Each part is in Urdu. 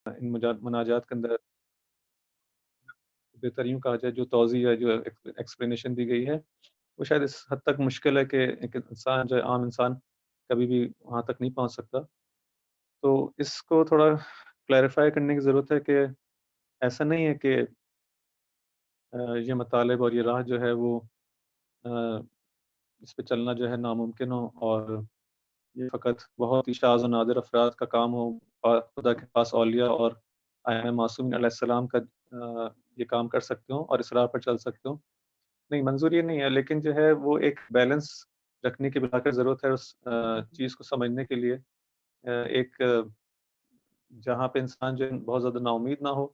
ان مناجات کے اندر بہتر یوں کہا جائے جو توضیع ہے، جو ایکسپلینیشن دی گئی ہے، وہ شاید اس حد تک مشکل ہے کہ ایک انسان جو ہے عام انسان کبھی بھی وہاں تک نہیں پہنچ سکتا۔ تو اس کو تھوڑا کلیریفائی کرنے کی ضرورت ہے کہ ایسا نہیں ہے کہ یہ مطالب اور یہ راہ جو ہے وہ آ، اس پہ چلنا جو ہے ناممکن ہو، اور یہ فقط بہت ہی شاذ و نادر افراد کا کام ہو، خدا کے پاس اولیاء اور ائمہ معصومین علیہ السلام کا یہ کام کر سکتے ہوں اور اس راہ پر چل سکتے ہوں۔ نہیں، منظور یہ نہیں ہے، لیکن جو ہے وہ ایک بیلنس رکھنے کی بلا کر ضرورت ہے اس چیز کو سمجھنے کے لیے۔ ایک جہاں پہ انسان جو ہے بہت زیادہ نا امید نہ ہو،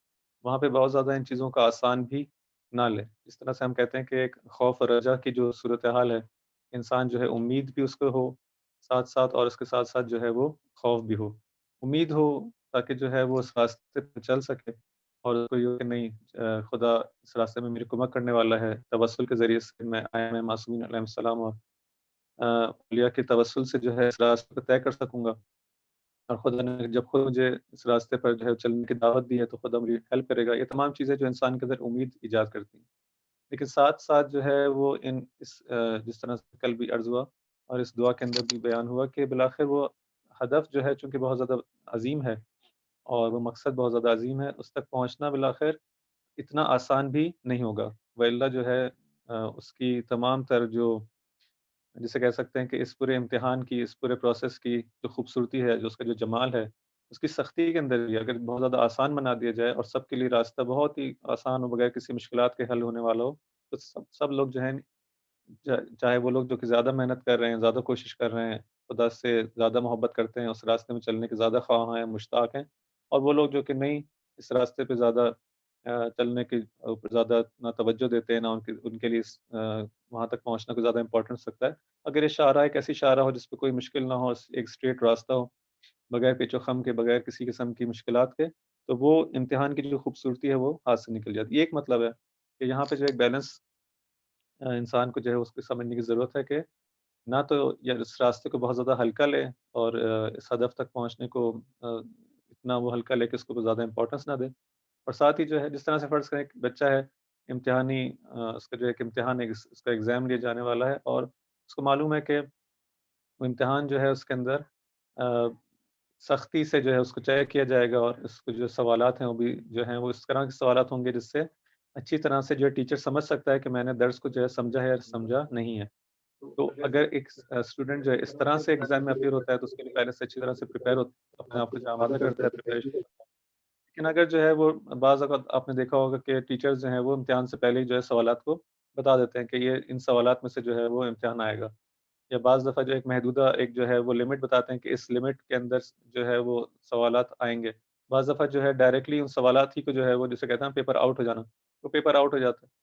وہاں پہ بہت زیادہ ان چیزوں کا آسان بھی نہ لے۔ اس طرح سے ہم کہتے ہیں کہ ایک خوف اور رجا کی جو صورتحال ہے، انسان جو ہے امید بھی اس کو ہو ساتھ ساتھ، اور اس کے ساتھ ساتھ جو ہے وہ خوف بھی ہو۔ امید ہو تاکہ جو ہے وہ اس راستے پہ چل سکے، اور اس کو یہ ہو کہ نہیں، خدا اس راستے میں میری کمک کرنے والا ہے، توسل کے ذریعے سے میں ائمہ معصومین علیہ السلام اور اولیاء کے توسل سے جو ہے اس راستے کو طے کر سکوں گا، اور خدا نے جب خود مجھے اس راستے پر جو ہے چلنے کی دعوت دی ہے تو خدا میری ہیلپ کرے گا۔ یہ تمام چیزیں جو انسان کے اندر امید ایجاد کرتی ہیں، لیکن ساتھ ساتھ جو ہے وہ جس طرح سے کل بھی عرض ہوا اور اس دعا کے اندر بھی بیان ہوا کہ بالآخر وہ ہدف جو ہے چونکہ بہت زیادہ عظیم ہے، اور وہ مقصد بہت زیادہ عظیم ہے، اس تک پہنچنا بالآخر اتنا آسان بھی نہیں ہوگا، وإلا جو ہے اس کی تمام تر جو جسے کہہ سکتے ہیں کہ اس پورے امتحان کی، اس پورے پروسیس کی جو خوبصورتی ہے، جو اس کا جو جمال ہے، اس کی سختی کے اندر بھی اگر بہت زیادہ آسان بنا دیا جائے اور سب کے لیے راستہ بہت ہی آسان ہو، بغیر کسی مشکلات کے حل ہونے والا ہو، تو سب لوگ جو ہیں، چاہے وہ لوگ جو کہ زیادہ محنت کر رہے ہیں، زیادہ کوشش کر رہے ہیں، خدا سے زیادہ محبت کرتے ہیں، اس راستے میں چلنے کے زیادہ خواہاں ہیں، مشتاق ہیں، اور وہ لوگ جو کہ نہیں، اس راستے پہ زیادہ چلنے کے اوپر زیادہ نہ توجہ دیتے ہیں، نہ ان کے لیے وہاں تک پہنچنا کو زیادہ امپورٹنس رکھتا ہے۔ اگر یہ شاہراہ ایک ایسی شاہراہ ہو جس پہ کوئی مشکل نہ ہو، ایک اسٹریٹ راستہ ہو، بغیر پیچ و خم کے، بغیر کسی قسم کی مشکلات کے، تو وہ امتحان کی جو خوبصورتی ہے وہ ہاتھ سے نکل جاتی ہے۔ یہ ایک مطلب ہے کہ یہاں پہ جو ایک بیلنس انسان کو جو ہے اس کو سمجھنے کی ضرورت ہے کہ نہ تو یا اس راستے کو بہت زیادہ ہلکا لے، اور اس ہدف تک پہنچنے کو اتنا وہ ہلکا لے کہ اس کو زیادہ امپورٹنس نہ دے، اور ساتھ ہی جو ہے جس طرح سے فرض کریں ایک بچہ ہے، امتحانی اس کا جو ایک امتحان ہے، اس کا ایگزام لیا جانے والا ہے، اور اس کو معلوم ہے کہ وہ امتحان جو ہے اس کے اندر آ، سختی سے جو ہے اس کو چیک کیا جائے گا، اور اس کو جو سوالات ہیں وہ بھی جو ہیں وہ اس طرح کے سوالات ہوں گے جس سے اچھی طرح سے جو ہے ٹیچر سمجھ سکتا ہے کہ میں نے درس کو جو ہے سمجھا ہے یا سمجھا نہیں ہے۔ تو اگر ایک اسٹوڈنٹ جو ہے اس طرح سے ایگزام میں اپیئر ہوتا ہے تو اس کے لیے پہلے سے اچھی طرح سے پریپیئر اپنے آپ کو جو آمادہ کرتا ہے پریپریشن۔ لیکن اگر جو ہے وہ بعض اوقات آپ نے دیکھا ہوگا کہ ٹیچرز جو ہیں وہ امتحان سے پہلے ہی جو ہے سوالات کو بتا دیتے ہیں کہ یہ ان سوالات میں سے جو ہے وہ امتحان آئے گا، یا بعض دفعہ جو ایک محدودہ ایک جو ہے وہ لمٹ بتاتے ہیں کہ اس لمٹ کے اندر جو ہے وہ سوالات آئیں گے۔ بعض دفعہ جو ہے ڈائریکٹلی ان سوالات ہی کو جو ہے وہ جسے کہتے ہیں پیپر آؤٹ ہو جانا، تو پیپر آؤٹ ہو جاتا ہے۔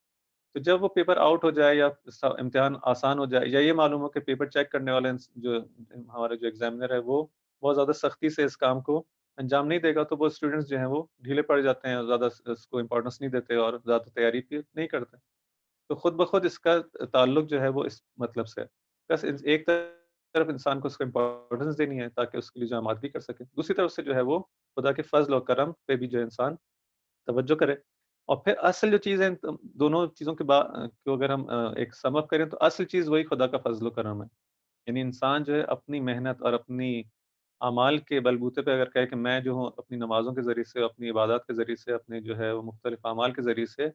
تو جب وہ پیپر آؤٹ ہو جائے یا امتحان آسان ہو جائے، یا یہ معلوم ہو کہ پیپر چیک کرنے والا جو ہمارا جو ایگزامینر ہے وہ بہت زیادہ سختی سے اس کام کو انجام نہیں دے گا، تو وہ اسٹوڈنٹس جو ہیں وہ ڈھیلے پڑ جاتے ہیں اور زیادہ اس کو امپورٹنس نہیں دیتے اور زیادہ تیاری بھی نہیں کرتے۔ تو خود بخود اس کا تعلق جو ہے وہ اس مطلب سے ہے۔ بس ایک طرف انسان کو اس کو امپورٹنس دینی ہے تاکہ اس کے لیے جو آمادگی کر سکے، دوسری طرف سے جو ہے وہ خدا کے فضل و کرم پہ بھی جو انسان توجہ کرے، اور پھر اصل جو چیز ہے دونوں چیزوں کے کو اگر ہم ایک سم اپ کریں تو اصل چیز وہی خدا کا فضل و کرم ہے۔ یعنی انسان جو ہے اپنی محنت اور اپنی اعمال کے بلبوتے پہ اگر کہے کہ میں جو ہوں اپنی نمازوں کے ذریعے سے، اپنی عبادات کے ذریعے سے، اپنے جو ہے وہ مختلف اعمال کے ذریعے سے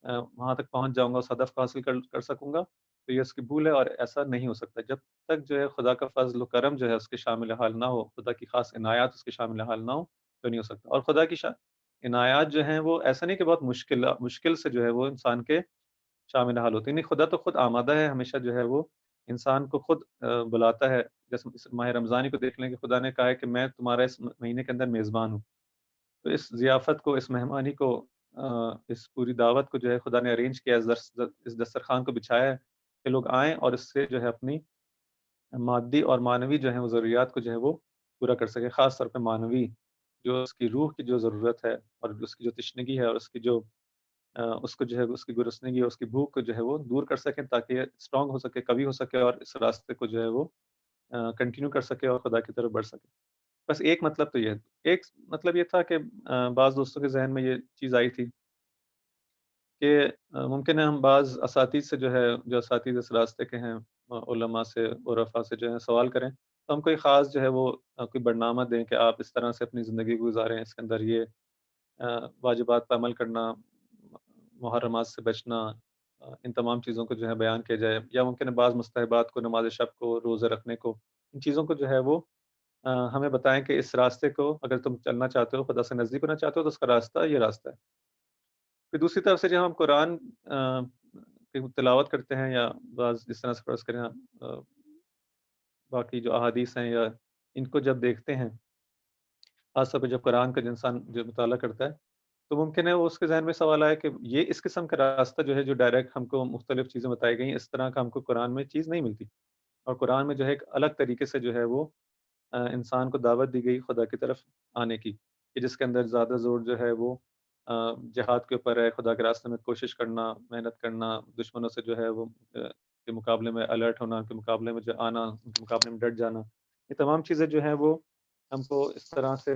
وہاں تک پہنچ جاؤں گا، اس ہدف کو حاصل کر سکوں گا، تو یہ اس کی بھول ہے، اور ایسا نہیں ہو سکتا جب تک جو ہے خدا کا فضل و کرم جو ہے اس کے شامل حال نہ ہو، خدا کی خاص عنایات اس کے شامل حال نہ ہو، تو نہیں ہو سکتا۔ اور خدا کی عنایات جو ہیں وہ ایسا نہیں کہ بہت مشکل سے جو ہے وہ انسان کے شامل حال ہوتی ہیں، نہیں، خدا تو خود آمادہ ہے ہمیشہ جو ہے وہ انسان کو خود بلاتا ہے۔ جیسے اس ماہ رمضانی کو دیکھ لیں کہ خدا نے کہا ہے کہ میں تمہارا اس مہینے کے اندر میزبان ہوں، تو اس ضیافت کو، اس مہمانی کو، اس پوری دعوت کو جو ہے خدا نے ارینج کیا، اس دسترخوان کو بچھایا ہے کہ لوگ آئیں اور اس سے جو ہے اپنی مادی اور معنوی جو ہیں وہ ضروریات کو جو ہے وہ پورا کر سکیں، خاص طور پہ معنوی، جو اس کی روح کی جو ضرورت ہے، اور اس کی جو تشنگی ہے، اور اس کی جو اس کو جو ہے اس کی گرسنگی اور اس کی بھوک کو جو ہے وہ دور کر سکیں تاکہ یہ اسٹرانگ ہو سکے، قوی ہو سکے، اور اس راستے کو جو ہے وہ کنٹینیو کر سکے اور خدا کی طرف بڑھ سکے۔ بس ایک مطلب تو یہ ہے۔ ایک مطلب یہ تھا کہ بعض دوستوں کے ذہن میں یہ چیز آئی تھی کہ ممکن ہے ہم بعض اساتذہ سے جو اساتذہ اس راستے کے ہیں، علماء سے، عرفاء سے جو ہے سوال کریں، تو ہم کوئی خاص جو ہے وہ کوئی برنامہ دیں کہ آپ اس طرح سے اپنی زندگی گزاریں، اس کے اندر یہ واجبات پہ عمل کرنا، محرمات سے بچنا، ان تمام چیزوں کو جو ہے بیان کیا جائے، یا ممکن ہے بعض مستحبات کو، نماز شب کو، روزے رکھنے کو، ان چیزوں کو جو ہے وہ ہمیں بتائیں کہ اس راستے کو اگر تم چلنا چاہتے ہو، خدا سے نزدیک ہونا چاہتے ہو، تو اس کا راستہ یہ راستہ ہے۔ پھر دوسری طرف سے جب ہم قرآن کی تلاوت کرتے ہیں، یا بعض جس طرح سے فرض کریں باقی جو احادیث ہیں، یا ان کو جب دیکھتے ہیں، خاص طور پہ جب قرآن کا انسان جو مطالعہ کرتا ہے، تو ممکن ہے وہ اس کے ذہن میں سوال آئے کہ یہ اس قسم کا راستہ جو ہے، جو ڈائریکٹ ہم کو مختلف چیزیں بتائی گئی ہیں، اس طرح کا ہم کو قرآن میں چیز نہیں ملتی، اور قرآن میں جو ہے ایک الگ طریقے سے جو ہے وہ انسان کو دعوت دی گئی خدا کی طرف آنے کی، کہ جس کے اندر زیادہ زور جو ہے وہ جہاد کے اوپر ہے، خدا کے راستے میں کوشش کرنا، محنت کرنا، دشمنوں سے جو ہے وہ کے مقابلے میں الرٹ ہونا، ان کے مقابلے میں جو آنا، ان کے مقابلے میں ڈٹ جانا، یہ تمام چیزیں جو ہیں وہ ہم کو اس طرح سے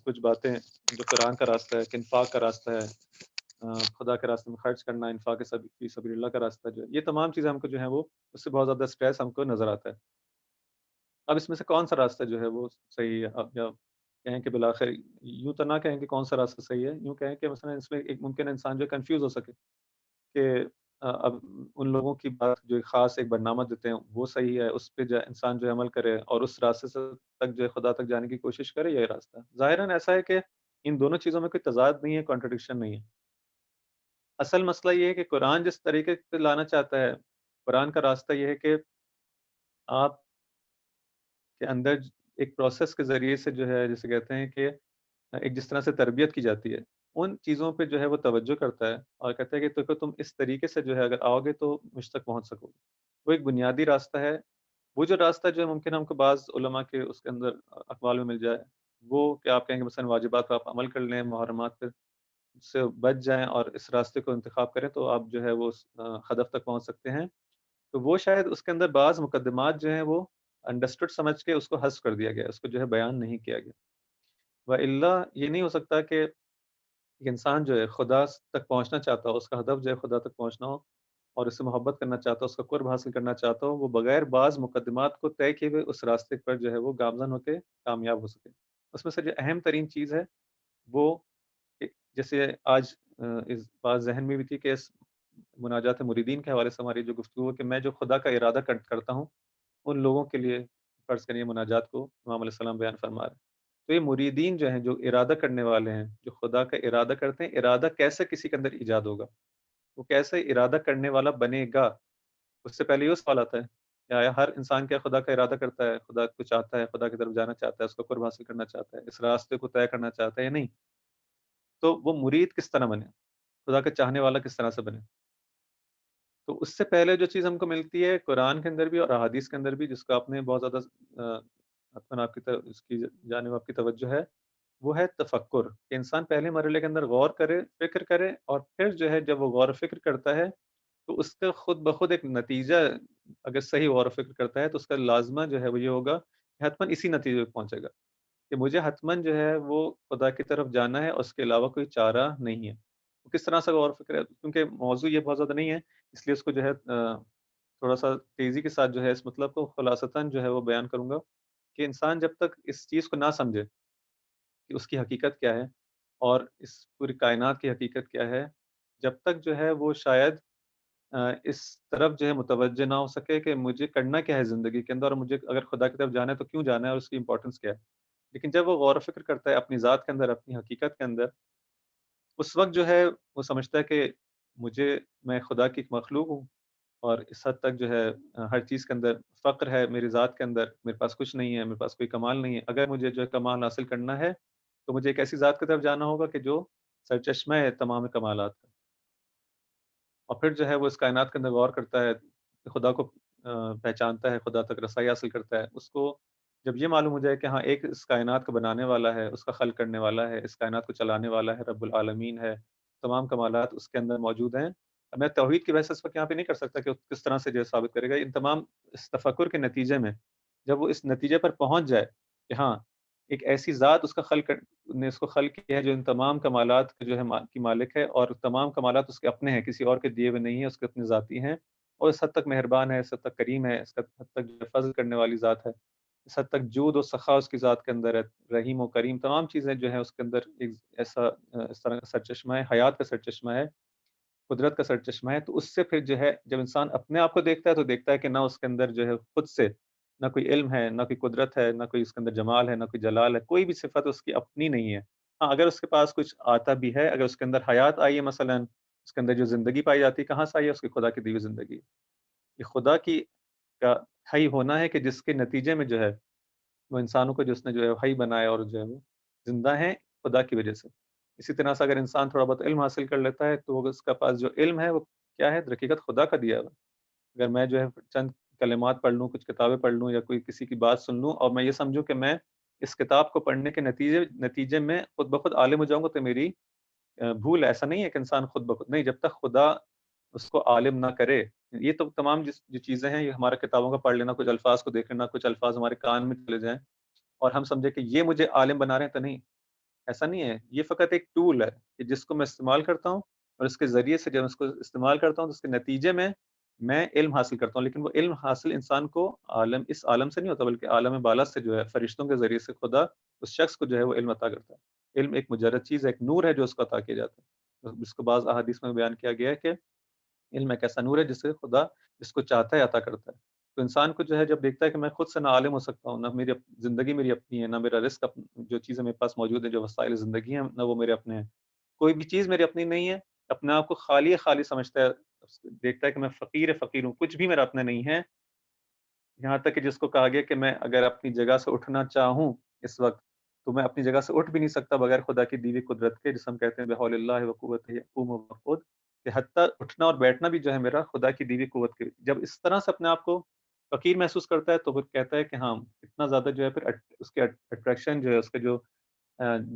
کچھ باتیں جو قرآن کا راستہ ہے، کہ انفاق کا راستہ ہے، خدا کے راستے میں خرچ کرنا، انفاق فی سبیل اللہ کا راستہ جو ہے، یہ تمام چیزیں ہم کو جو ہیں وہ اس سے بہت زیادہ اسٹریس ہم کو نظر آتا ہے۔ اب اس میں سے کون سا راستہ جو ہے وہ صحیح ہے؟ اب یا کہیں کہ بالآخر یوں تو نہ کہیں کہ کون سا راستہ صحیح ہے، یوں کہیں کہ مثلا اس میں ایک ممکن ہے انسان جو کنفیوز ہو سکے کہ اب ان لوگوں کی بات جو خاص ایک برنامہ دیتے ہیں وہ صحیح ہے، اس پہ جو انسان جو عمل کرے اور اس راستے سے تک جو ہے خدا تک جانے کی کوشش کرے، یہ راستہ ظاہراً ایسا ہے کہ ان دونوں چیزوں میں کوئی تضاد نہیں ہے، کانٹرڈکشن نہیں ہے۔ اصل مسئلہ یہ ہے کہ قرآن جس طریقے سے لانا چاہتا ہے، قرآن کا راستہ یہ ہے کہ آپ کے اندر ایک پروسیس کے ذریعے سے جو ہے، جسے کہتے ہیں کہ ایک جس طرح سے تربیت کی جاتی ہے، ان چیزوں پہ جو ہے وہ توجہ کرتا ہے، اور کہتا ہے کہ دیکھو تم اس طریقے سے جو ہے اگر آؤ گے تو مجھ تک پہنچ سکو گے۔ وہ ایک بنیادی راستہ ہے۔ وہ جو راستہ جو ہے ممکن ہم کو بعض علماء کے اس کے اندر اقوال میں مل جائے، وہ کہ آپ کہیں گے مثلا واجبات پہ آپ عمل کر لیں، محرمات پہ سے بچ جائیں اور اس راستے کو انتخاب کریں، تو آپ جو ہے وہ اس ہدف تک پہنچ سکتے ہیں۔ تو وہ شاید اس کے اندر بعض مقدمات جو ہیں وہ انڈرسٹوڈ سمجھ کے اس کو حذف کر دیا گیا، اس کو جو ہے بیان نہیں کیا گیا۔ وَإِلَّا یہ نہیں ہو سکتا کہ ایک انسان جو ہے خدا تک پہنچنا چاہتا ہو، اس کا ہدف جو ہے خدا تک پہنچنا ہو، اور اس سے محبت کرنا چاہتا ہو، اس کا قرب حاصل کرنا چاہتا ہو، وہ بغیر بعض مقدمات کو طے کیے ہوئے اس راستے پر جو ہے وہ گامزن ہو کے کامیاب ہو سکے۔ اس میں سے جو اہم ترین چیز ہے وہ کہ جیسے آج اس بات ذہن میں بھی تھی کہ اس مناجات مریدین کے حوالے سے ہماری جو گفتگو ہے کہ میں جو خدا کا ارادہ کرتا ہوں ان لوگوں کے لیے فرض کریے مناجات کو امام علیہ السلام بیان فرما رہے ہیں۔ تو یہ مریدین جو ہیں، جو ارادہ کرنے والے ہیں، جو خدا کا ارادہ کرتے ہیں، ارادہ کیسے کسی کے اندر ایجاد ہوگا؟ وہ کیسے ارادہ کرنے والا بنے گا؟ اس سے پہلے یہ سوال آتا ہے کہ آیا ہر انسان کیا خدا کا ارادہ کرتا ہے، خدا کو چاہتا ہے، خدا کی طرف جانا چاہتا ہے، اس کو قرب حاصل کرنا چاہتا ہے، اس راستے کو طے کرنا چاہتا ہے یا نہیں؟ تو وہ مرید کس طرح بنے؟ خدا کا چاہنے والا کس طرح سے بنے؟ تو اس سے پہلے جو چیز ہم کو ملتی ہے قرآن کے اندر بھی اور احادیث کے اندر بھی، جس کو آپ نے بہت زیادہ حتماً آپ کی اس کی جانب آپ کی توجہ ہے، وہ ہے تفکر، کہ انسان پہلے مرحلے کے اندر غور کرے، فکر کرے، اور پھر جو ہے جب وہ غور و فکر کرتا ہے تو اس کا خود بخود ایک نتیجہ، اگر صحیح غور و فکر کرتا ہے تو اس کا لازمہ جو ہے وہ یہ ہوگا کہ حتماً اسی نتیجے پہ پہنچے گا کہ مجھے حتماً جو ہے وہ خدا کی طرف جانا ہے، اور اس کے علاوہ کوئی چارہ نہیں ہے۔ وہ کس طرح سے غور و فکر ہے؟ کیونکہ موضوع یہ بہت زیادہ نہیں ہے، اس لیے اس کو جو ہے تھوڑا سا تیزی کے ساتھ جو ہے اس مطلب کو خلاصتاً جو ہے وہ بیان کروں گا کہ انسان جب تک اس چیز کو نہ سمجھے کہ اس کی حقیقت کیا ہے اور اس پوری کائنات کی حقیقت کیا ہے، جب تک جو ہے وہ شاید اس طرف جو ہے متوجہ نہ ہو سکے کہ مجھے کرنا کیا ہے زندگی کے اندر، اور مجھے اگر خدا کی طرف جانا ہے تو کیوں جانا ہے اور اس کی امپورٹنس کیا ہے۔ لیکن جب وہ غور و فکر کرتا ہے اپنی ذات کے اندر، اپنی حقیقت کے اندر، اس وقت جو ہے وہ سمجھتا ہے کہ میں خدا کی ایک مخلوق ہوں، اور اس حد تک جو ہے ہر چیز کے اندر فقر ہے، میری ذات کے اندر میرے پاس کچھ نہیں ہے، میرے پاس کوئی کمال نہیں ہے۔ اگر مجھے جو ہے کمال حاصل کرنا ہے تو مجھے ایک ایسی ذات کی طرف جانا ہوگا کہ جو سرچشمہ ہے تمام کمالات کا، اور پھر جو ہے وہ اس کائنات کے اندر غور کرتا ہے، خدا کو پہچانتا ہے، خدا تک رسائی حاصل کرتا ہے۔ اس کو جب یہ معلوم ہو جائے کہ ہاں ایک اس کائنات کو بنانے والا ہے، اس کا خلق کرنے والا ہے، اس کائنات کو چلانے والا ہے، رب العالمین ہے، تمام کمالات اس کے اندر موجود ہیں۔ اب میں توحید کی بحث اس وقت یہاں پہ نہیں کر سکتا کہ وہ کس طرح سے جو ہے ثابت کرے گا۔ ان تمام اس تفکر کے نتیجے میں جب وہ اس نتیجے پر پہنچ جائے کہ ہاں ایک ایسی ذات اس کا خلق نے اس کو خلق کیا ہے جو ان تمام کمالات کا جو ہے کی مالک ہے، اور تمام کمالات اس کے اپنے ہیں، کسی اور کے دیے ہوئے نہیں ہیں، اس کے اپنے ذاتی ہیں، اور اس حد تک مہربان ہے، اس حد تک کریم ہے، اس حد تک جو ہے فضل کرنے والی ذات ہے، اس حد تک جود و سخا اس کی ذات کے اندر ہے، رحیم و کریم تمام چیزیں جو ہیں اس کے اندر ایک ایسا اس طرح کا سرچشمہ ہے، حیات کا سرچشمہ ہے، قدرت کا سرچشمہ ہے۔ تو اس سے پھر جو ہے جب انسان اپنے آپ کو دیکھتا ہے تو دیکھتا ہے کہ نہ اس کے اندر جو ہے خود سے نہ کوئی علم ہے، نہ کوئی قدرت ہے، نہ کوئی اس کے اندر جمال ہے، نہ کوئی جلال ہے، کوئی بھی صفت اس کی اپنی نہیں ہے۔ ہاں، اگر اس کے پاس کچھ آتا بھی ہے، اگر اس کے اندر حیات آئی ہے مثلاً، اس کے اندر جو زندگی پائی جاتی ہے کہاں سے آئی ہے؟ اس کی خدا کی دی ہوئی زندگی۔ یہ خدا کی کا حی ہونا ہے کہ جس کے نتیجے میں جو ہے وہ انسانوں کو جو اس نے جو ہے حی بنایا اور جو ہے وہ زندہ ہیں خدا کی وجہ سے۔ اسی طرح سے اگر انسان تھوڑا بہت علم حاصل کر لیتا ہے تو اس کے پاس جو علم ہے وہ کیا ہے؟ در حقیقت خدا کا دیا ہوا۔ اگر میں جو ہے چند کلمات پڑھ لوں، کچھ کتابیں پڑھ لوں یا کوئی کسی کی بات سن لوں اور میں یہ سمجھوں کہ میں اس کتاب کو پڑھنے کے نتیجے میں خود بخود عالم ہو جاؤں گا تو میری بھول ہے۔ ایسا نہیں ہے کہ انسان خود بخود نہیں، جب تک خدا اس کو عالم نہ کرے، یہ تو تمام جو چیزیں ہیں یہ ہمارا کتابوں کا پڑھ لینا، کچھ الفاظ کو دیکھ لینا، کچھ الفاظ ہمارے کان میں چلے جائیں اور ہم سمجھے کہ یہ مجھے عالم بنا رہے ہیں، تو نہیں، ایسا نہیں ہے۔ یہ فقط ایک ٹول ہے کہ جس کو میں استعمال کرتا ہوں، اور اس کے ذریعے سے جب اس کو استعمال کرتا ہوں تو اس کے نتیجے میں میں علم حاصل کرتا ہوں، لیکن وہ علم حاصل انسان کو اس عالم سے نہیں ہوتا، بلکہ عالم بالا سے جو ہے فرشتوں کے ذریعے سے خدا اس شخص کو جو ہے وہ علم عطا کرتا ہے۔ علم ایک مجرد چیز ہے، ایک نور ہے جو اس کو عطا کیا جاتا ہے، جس کو بعض احادیث میں بیان کیا گیا ہے کہ علم ایک ایسا نور ہے جس سے خدا جس کو چاہتا ہے عطا کرتا ہے۔ تو انسان کو جو ہے جب دیکھتا ہے کہ میں خود سے نہ عالم ہو سکتا ہوں، نہ میری زندگی میری اپنی ہے، نہ میرا رزق جو چیزیں میرے پاس موجود ہے، جو وسائل زندگی ہیں، نہ وہ میرے اپنے ہیں، کوئی بھی چیز میری اپنی نہیں ہے، اپنے آپ کو خالی خالی سمجھتا ہے، دیکھتا ہے کہ میں فقیر ہوں، کچھ بھی میرا اپنا نہیں ہے، یہاں تک کہ جس کو کہا گیا کہ میں اگر اپنی جگہ سے اٹھنا چاہوں اس وقت تو میں اپنی جگہ سے اٹھ بھی نہیں سکتا بغیر خدا کی دی ہوئی قدرت کے، جس ہم کہتے ہیں بحول اللہ و قوتہ یقوم ویقعد، کہ حتیٰ اٹھنا اور بیٹھنا بھی جو ہے میرا خدا کی دی ہوئی قوت کے۔ جب اس طرح سے اپنے آپ کو فقیر محسوس کرتا ہے تو پھر کہتا ہے کہ ہاں اتنا زیادہ جو ہے پھر اس کے اٹریکشن جو ہے اس کے جو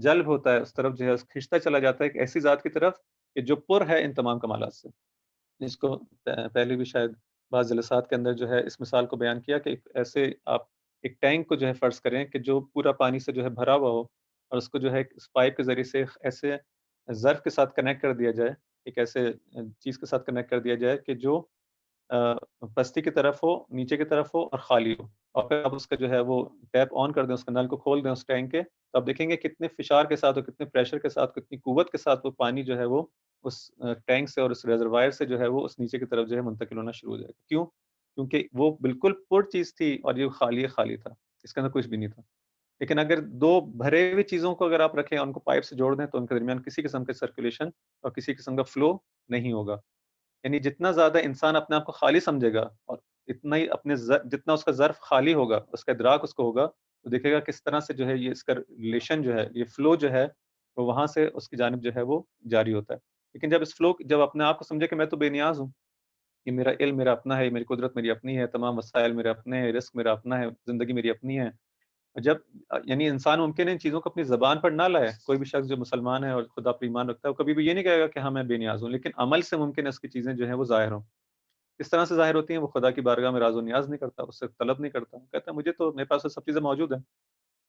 جلب ہوتا ہے اس طرف جو ہے کھنچتا چلا جاتا ہے ایک ایسی ذات کی طرف کہ جو پر ہے ان تمام کمالات سے، جس کو پہلے بھی شاید بعض جلسات کے اندر جو ہے اس مثال کو بیان کیا کہ ایک ایسے آپ ایک ٹینک کو جو ہے فرض کریں کہ جو پورا پانی سے جو ہے بھرا ہوا ہو، اور اس کو جو ہے اس پائپ کے ذریعے سے ایسے ظرف کے ساتھ کنیکٹ کر دیا جائے، ایک ایسے چیز کے ساتھ کنیکٹ کر دیا جائے کہ جو پستی کی طرف ہو، نیچے کی طرف ہو اور خالی ہو، اور پھر آپ اس کا جو ہے وہ ٹیپ آن کر دیں، اس کا نل کو کھول دیں اس ٹینک کے، تو آپ دیکھیں گے کتنے فشار کے ساتھ اور کتنے پریشر کے ساتھ، کتنی قوت کے ساتھ وہ پانی جو ہے وہ اس ٹینک سے اور اس ریزروائر سے جو ہے وہ اس نیچے کی طرف جو ہے منتقل ہونا شروع ہو جائے گا۔ کیوں؟ کیونکہ وہ بالکل پر چیز تھی اور یہ خالی خالی تھا، اس کے اندر کچھ بھی نہیں تھا۔ لیکن اگر دو بھرے ہوئی چیزوں کو اگر آپ رکھیں اور ان کو پائپ سے جوڑ دیں تو ان کے درمیان کسی قسم کے سرکولیشن اور کسی قسم کا فلو نہیں ہوگا۔ یعنی جتنا زیادہ انسان اپنے آپ کو خالی سمجھے گا اور اتنا ہی جتنا اس کا ظرف خالی ہوگا، اس کا ادراک اس کو ہوگا، تو دیکھے گا کس طرح سے جو ہے یہ اس کا ریلیشن جو ہے، یہ فلو جو ہے وہ وہاں سے اس کی جانب جو ہے وہ جاری ہوتا ہے۔ لیکن جب اپنے آپ کو سمجھے کہ میں تو بے نیاز ہوں، کہ میرا علم میرا اپنا ہے، میری قدرت میری اپنی ہے، تمام وسائل میرے اپنے ہیں، رزق میرا اپنا ہے، زندگی میری اپنی ہے، جب یعنی انسان ممکن ہے ان چیزوں کو اپنی زبان پر نہ لائے، کوئی بھی شخص جو مسلمان ہے اور خدا پر ایمان رکھتا ہے وہ کبھی بھی یہ نہیں کہے گا کہ ہاں میں بے نیاز ہوں، لیکن عمل سے ممکن ہے اس کی چیزیں جو ہیں وہ ظاہر ہوں۔ اس طرح سے ظاہر ہوتی ہیں، وہ خدا کی بارگاہ میں راز و نیاز نہیں کرتا، اس سے طلب نہیں کرتا، کہتا ہے مجھے تو میرے پاس تو سب چیزیں موجود ہیں۔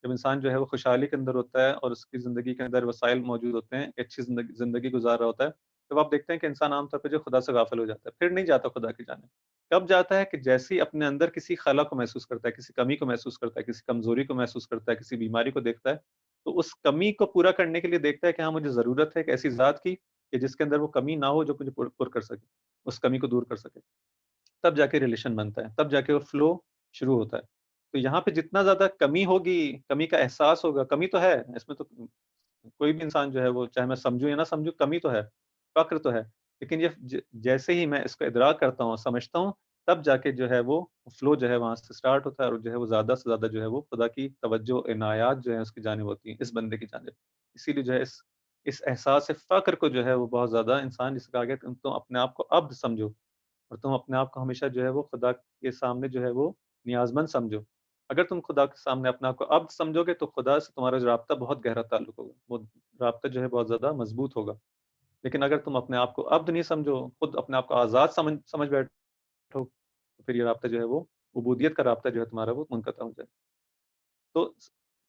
جب انسان جو ہے وہ خوشحالی کے اندر ہوتا ہے اور اس کی زندگی کے اندر وسائل موجود ہوتے ہیں، ایک اچھی زندگی گزار رہا ہوتا ہے، تب آپ دیکھتے ہیں کہ انسان عام طور پہ جو خدا سے غافل ہو جاتا ہے، پھر نہیں جاتا خدا کی جانب۔ کب جاتا ہے؟ کہ جیسے ہی اپنے اندر کسی خلا کو محسوس کرتا ہے، کسی کمی کو محسوس کرتا ہے، کسی کمزوری کو محسوس کرتا ہے، کسی بیماری کو دیکھتا ہے، تو اس کمی کو پورا کرنے کے لیے دیکھتا ہے کہ ہاں مجھے ضرورت ہے ایک ایسی ذات کی کہ جس کے اندر وہ کمی نہ ہو جو مجھے پر کر سکے، اس کمی کو دور کر سکے، تب جا کے ریلیشن بنتا ہے، تب جا کے وہ فلو شروع ہوتا ہے۔ تو یہاں پہ جتنا زیادہ کمی ہوگی، کمی کا احساس ہوگا، کمی تو ہے اس میں، تو کوئی بھی انسان جو ہے وہ چاہے میں سمجھوں یا نہ سمجھوں کمی تو ہے، فقر تو ہے، لیکن یہ جیسے ہی میں اس کو ادراک کرتا ہوں سمجھتا ہوں، تب جا کے جو ہے وہ فلو جو ہے وہاں سے سٹارٹ ہوتا ہے، اور جو ہے وہ زیادہ سے زیادہ جو ہے وہ خدا کی توجہ عنایات جو ہے اس کی جانب ہوتی ہیں، اس بندے کی جانب۔ اسی لیے جو ہے اس احساس فقر کو جو ہے وہ بہت زیادہ انسان، جسے کہا گیا کہ تم اپنے آپ کو عبد سمجھو، اور تم اپنے آپ کو ہمیشہ جو ہے وہ خدا کے سامنے جو ہے وہ نیاز مند سمجھو۔ اگر تم خدا کے سامنے اپنے آپ کو عبد سمجھو گے تو خدا سے تمہارا جو رابطہ بہت گہرا تعلق ہوگا، وہ رابطہ جو ہے بہت زیادہ مضبوط ہوگا۔ لیکن اگر تم اپنے آپ کو عبد نہیں سمجھو، خود اپنے آپ کو آزاد سمجھ بیٹھو، تو پھر یہ رابطہ جو ہے وہ عبودیت کا رابطہ جو ہے تمہارا وہ منقطع ہو جائے۔ تو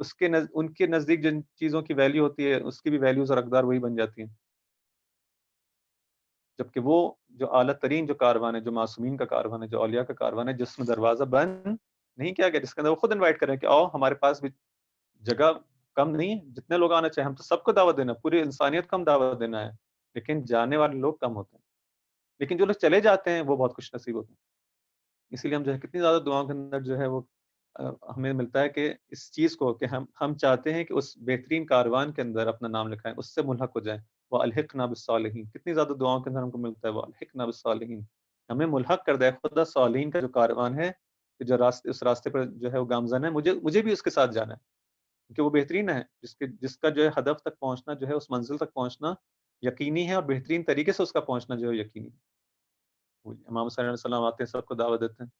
ان کے نزدیک جن چیزوں کی ویلیو ہوتی ہے اس کی بھی ویلیوز اور اقدار وہی بن جاتی ہیں، جبکہ وہ جو اعلیٰ ترین جو کاروان ہے، جو معصومین کا کاروان ہے، جو اولیاء کا کاروان ہے، جس میں دروازہ بند نہیں کیا گیا، جس کے اندر وہ خود انوائٹ کریں کہ آؤ ہمارے پاس بھی جگہ کم نہیں ہے، جتنے لوگ آنا چاہیں، ہم تو سب کو دعوت دینا ہے، پوری انسانیت کو ہم دعوت دینا ہے، لیکن جانے والے لوگ کم ہوتے ہیں، لیکن جو لوگ چلے جاتے ہیں وہ بہت خوش نصیب ہوتے ہیں۔ اسی لیے ہم جو ہے کتنی زیادہ دعاؤں کے اندر جو ہے وہ ہمیں ملتا ہے کہ اس چیز کو کہ ہم چاہتے ہیں کہ اس بہترین کاروان کے اندر اپنا نام لکھائیں، اس سے ملحق ہو جائیں، وہ الحقنا بالصالحین، کتنی زیادہ دعاؤں کے اندر ہم کو ملتا ہے وہ الحقنا بالصالحین، ہمیں ملحق کر دے خدا صالحین کا جو کاروان ہے، کہ جو راستے اس راستے پر جو ہے وہ گامزن ہے، مجھے بھی اس کے ساتھ جانا ہے، کیونکہ وہ بہترین ہے، جس کا جو ہے ہدف تک پہنچنا جو ہے اس منزل تک پہنچنا یقینی ہے، اور بہترین طریقے سے اس کا پہنچنا جو ہے یقینی ہے۔ امام صلی اللہ علیہ وسلم آتے ہیں، سب کو دعوت دیتے ہیں،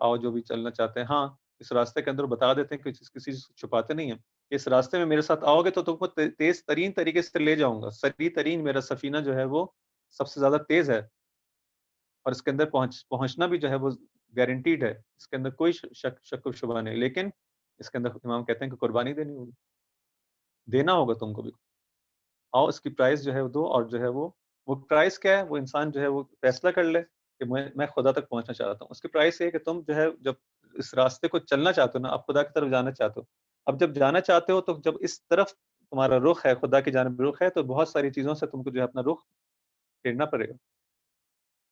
آؤ جو بھی چلنا چاہتے ہیں، ہاں اس راستے کے اندر بتا دیتے ہیں کہ کسی سے چھپاتے نہیں ہیں، اس راستے میں میرے ساتھ آؤ گے تو تم کو تیز ترین طریقے سے لے جاؤں گا، سری ترین میرا سفینہ جو ہے وہ سب سے زیادہ تیز ہے، اور اس کے اندر پہنچنا بھی جو ہے وہ گارنٹیڈ ہے، اس کے اندر کوئی شک و شبہ نہیں، لیکن اس کے اندر امام کہتے ہیں کہ قربانی دینی ہوگی، دینا ہوگا تم کو بھی، آؤ اس کی پرائز جو ہے وہ دو، اور جو ہے وہ پرائز کیا ہے، وہ انسان جو ہے وہ فیصلہ کر لے کہ میں خدا تک پہنچنا چاہتا ہوں، اس کی پرائز یہ ہے کہ تم جو ہے جب اس راستے کو چلنا چاہتے ہو نا، اب خدا کی طرف جانا چاہتے ہو، اب جب جانا چاہتے ہو تو جب اس طرف تمہارا رخ ہے، خدا کی جانب رخ ہے، تو بہت ساری چیزوں سے تم کو جو ہے اپنا رخ پھیرنا پڑے گا،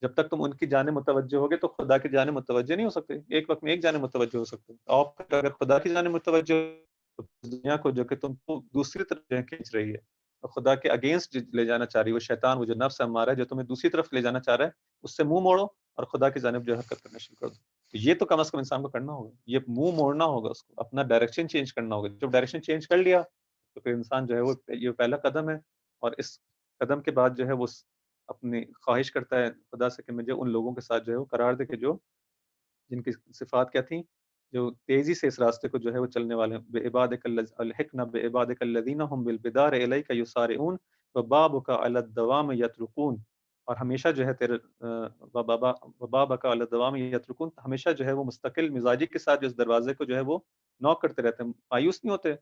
جب تک تم ان کی جانب متوجہ ہوگے تو خدا کی جانب متوجہ نہیں ہو سکتے، ایک وقت میں ایک جانب متوجہ ہو سکتے ہو، اور اگر خدا کی جانب متوجہ ہو تو دنیا کو جو کہ تم کو دوسری طرف جو ہے کھینچ رہی ہے، اور خدا کے اگینسٹ لے جانا چاہ رہی ہے، وہ شیطان، وہ جو نفس ہمارا ہے جو تمہیں دوسری طرف لے جانا چاہ رہا ہے، اس سے منہ موڑو اور خدا کی جانب جو ہے حرکت کرنا شروع کر دو، تو یہ تو کم از کم انسان کو کرنا ہوگا، یہ منہ موڑنا ہوگا، اس کو اپنا ڈائریکشن چینج کرنا ہوگا، جب ڈائریکشن چینج کر لیا تو پھر انسان جو ہے وہ یہ پہلا قدم ہے، اور اس قدم کے بعد جو ہے وہ اپنی خواہش کرتا ہے خدا سے کہ مجھے ان لوگوں کے ساتھ جو ہے وہ قرار دے کہ جو جن کی صفات کیا تھیں، جو تیزی سے اس راستے کو جو ہے وہ چلنے والے ہیں، الحقنا بعبادک الذین هم بالبدار الیک یسارعون وبابک علی الدوام یترکون، اور ہمیشہ جو ہے تیرے وبابک علی الدوام یترکون، ہمیشہ جو ہے وہ مستقل مزاجی کے ساتھ جو اس دروازے کو جو ہے وہ نوک کرتے رہتے ہیں، مایوس نہیں ہوتے،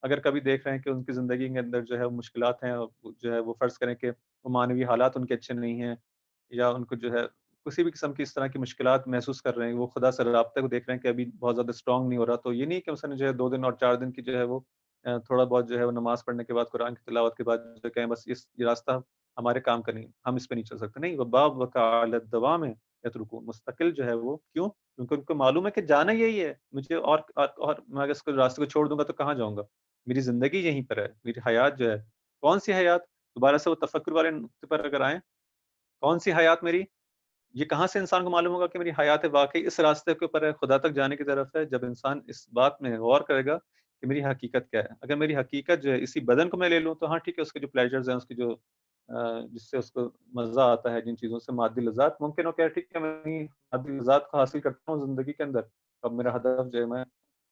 اگر کبھی دیکھ رہے ہیں کہ ان کی زندگی کے اندر جو ہے وہ مشکلات ہیں، اور جو ہے وہ فرض کریں کہ وہ معنوی حالات ان کے اچھے نہیں ہیں، یا ان کو جو ہے کسی بھی قسم کی اس طرح کی مشکلات محسوس کر رہے ہیں، وہ خدا سے رابطے کو دیکھ رہے ہیں کہ ابھی بہت زیادہ اسٹرانگ نہیں ہو رہا، تو یہ نہیں کہ مثلا جو ہے 2 دن اور 4 دن کی جو ہے وہ تھوڑا بہت جو ہے وہ نماز پڑھنے کے بعد، قرآن کی تلاوت کے بعد جو کہیں بس یہ راستہ ہمارے کام کا نہیں، ہم اس پہ نہیں چل سکتے، نہیں، وباب وکال الدوام ہے یترکون، مستقل جو ہے وہ کیوں، کیونکہ ان کو معلوم ہے کہ جانا یہی ہے مجھے، اور میں اگر اس کو راستے کو چھوڑ دوں گا تو کہاں جاؤں گا، میری زندگی یہیں پر ہے، میری حیات جو ہے، کون سی حیات، دوبارہ سے وہ تفکر والے نقطے پر اگر آئیں، کون سی حیات میری، یہ کہاں سے انسان کو معلوم ہوگا کہ میری حیات واقعی اس راستے کے اوپر ہے، خدا تک جانے کی طرف ہے، جب انسان اس بات میں غور کرے گا کہ میری حقیقت کیا ہے، اگر میری حقیقت جو ہے اسی بدن کو میں لے لوں تو ہاں ٹھیک ہے، اس کے جو پلیجرز ہیں، اس کی جو جس سے اس کو مزہ آتا ہے، جن چیزوں سے مادی لذات ممکن ہو، کہ ٹھیک ہے میں مادی لذات کو حاصل کرتا ہوں زندگی کے اندر، اب میرا ہدف جو ہے میں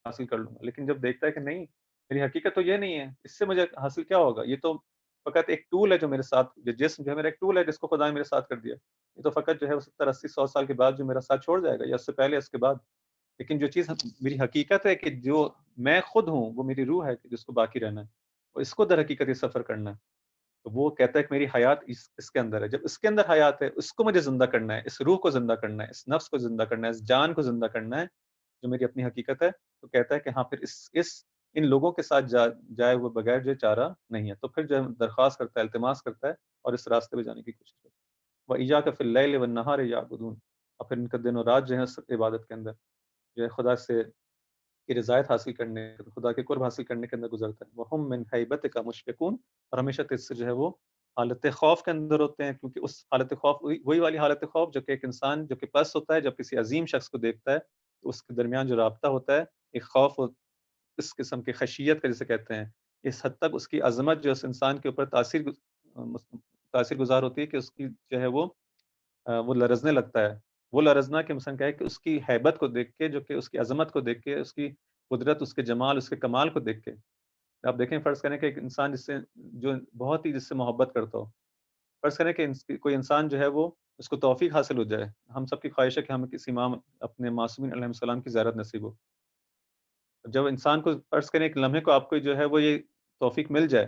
حاصل کر لوں گا، لیکن جب دیکھتا ہے کہ نہیں، میری حقیقت تو یہ نہیں ہے، اس سے مجھے حاصل کیا ہوگا، یہ تو فقط ایک ٹول ہے جو میرے ساتھ، جو جسم جو ہے میرا ایک ٹول ہے جس کو خدا نے میرے ساتھ کر دیا، یہ تو فقط جو ہے 70 80 100 سال کے بعد جو میرا ساتھ چھوڑ جائے گا، یا اس سے پہلے اس کے بعد، لیکن جو چیز میری حقیقت ہے کہ جو میں خود ہوں، وہ میری روح ہے کہ جس کو باقی رہنا ہے، اور اس کو در حقیقت یہ سفر کرنا ہے، تو وہ کہتا ہے کہ میری حیات اس کے اندر ہے، جب اس کے اندر حیات ہے، اس کو مجھے زندہ کرنا ہے، اس روح کو زندہ کرنا ہے، اس نفس کو زندہ کرنا ہے، اس جان کو زندہ کرنا ہے جو میری اپنی حقیقت ہے، تو کہتا ہے کہ ہاں پھر اس ان لوگوں کے ساتھ جائے وہ بغیر جو چارہ نہیں ہے، تو پھر جو ہے درخواست کرتا ہے، التماس کرتا ہے، اور اس راستے پہ جانے کی کوشش کرتا ہے، وَإِيَّاكَ فِي اللَّيْلِ وَالنَّهَارِ يَعْبُدُونَ، اور پھر ان کا دن و رات جو ہے اس عبادت کے اندر جو ہے خدا سے کی رضایت حاصل کرنے، خدا کے قرب حاصل کرنے کے اندر گزرتا ہے، وَهُم مِّنْ هَيْبَتِكَ مُشْفِقُونَ، اور ہمیشہ تجھ سے جو ہے وہ حالت خوف کے اندر ہوتے ہیں، کیونکہ اس حالت خوف وہی والی حالت خوف جو کہ ایک انسان جو کہ پست ہوتا ہے جب کسی عظیم شخص کو دیکھتا ہے، تو اس کے درمیان جو رابطہ ہوتا ہے، ایک خوف، اس قسم کی خشیت کا جسے کہتے ہیں، اس حد تک اس کی عظمت جو اس انسان کے اوپر تاثیر گزار ہوتی ہے کہ اس کی جو ہے وہ لرزنے لگتا ہے، وہ لرزنا کہ مثلا کیا ہے کہ اس کی ہیبت کو دیکھ کے، جو کہ اس کی عظمت کو دیکھ کے، اس کی قدرت، اس کے جمال، اس کے کمال کو دیکھ کے، آپ دیکھیں فرض کریں کہ ایک انسان جو بہت ہی جس سے محبت کرتا ہو، فرض کریں کہ کوئی انسان جو ہے وہ اس کو توفیق حاصل ہو جائے، ہم سب کی خواہش ہے کہ ہمیں کسی امام اپنے معصومین علیہ السلام کی زیارت نصیب ہو، جب انسان کو فرض کریں ایک لمحے کو آپ کو جو ہے وہ یہ توفیق مل جائے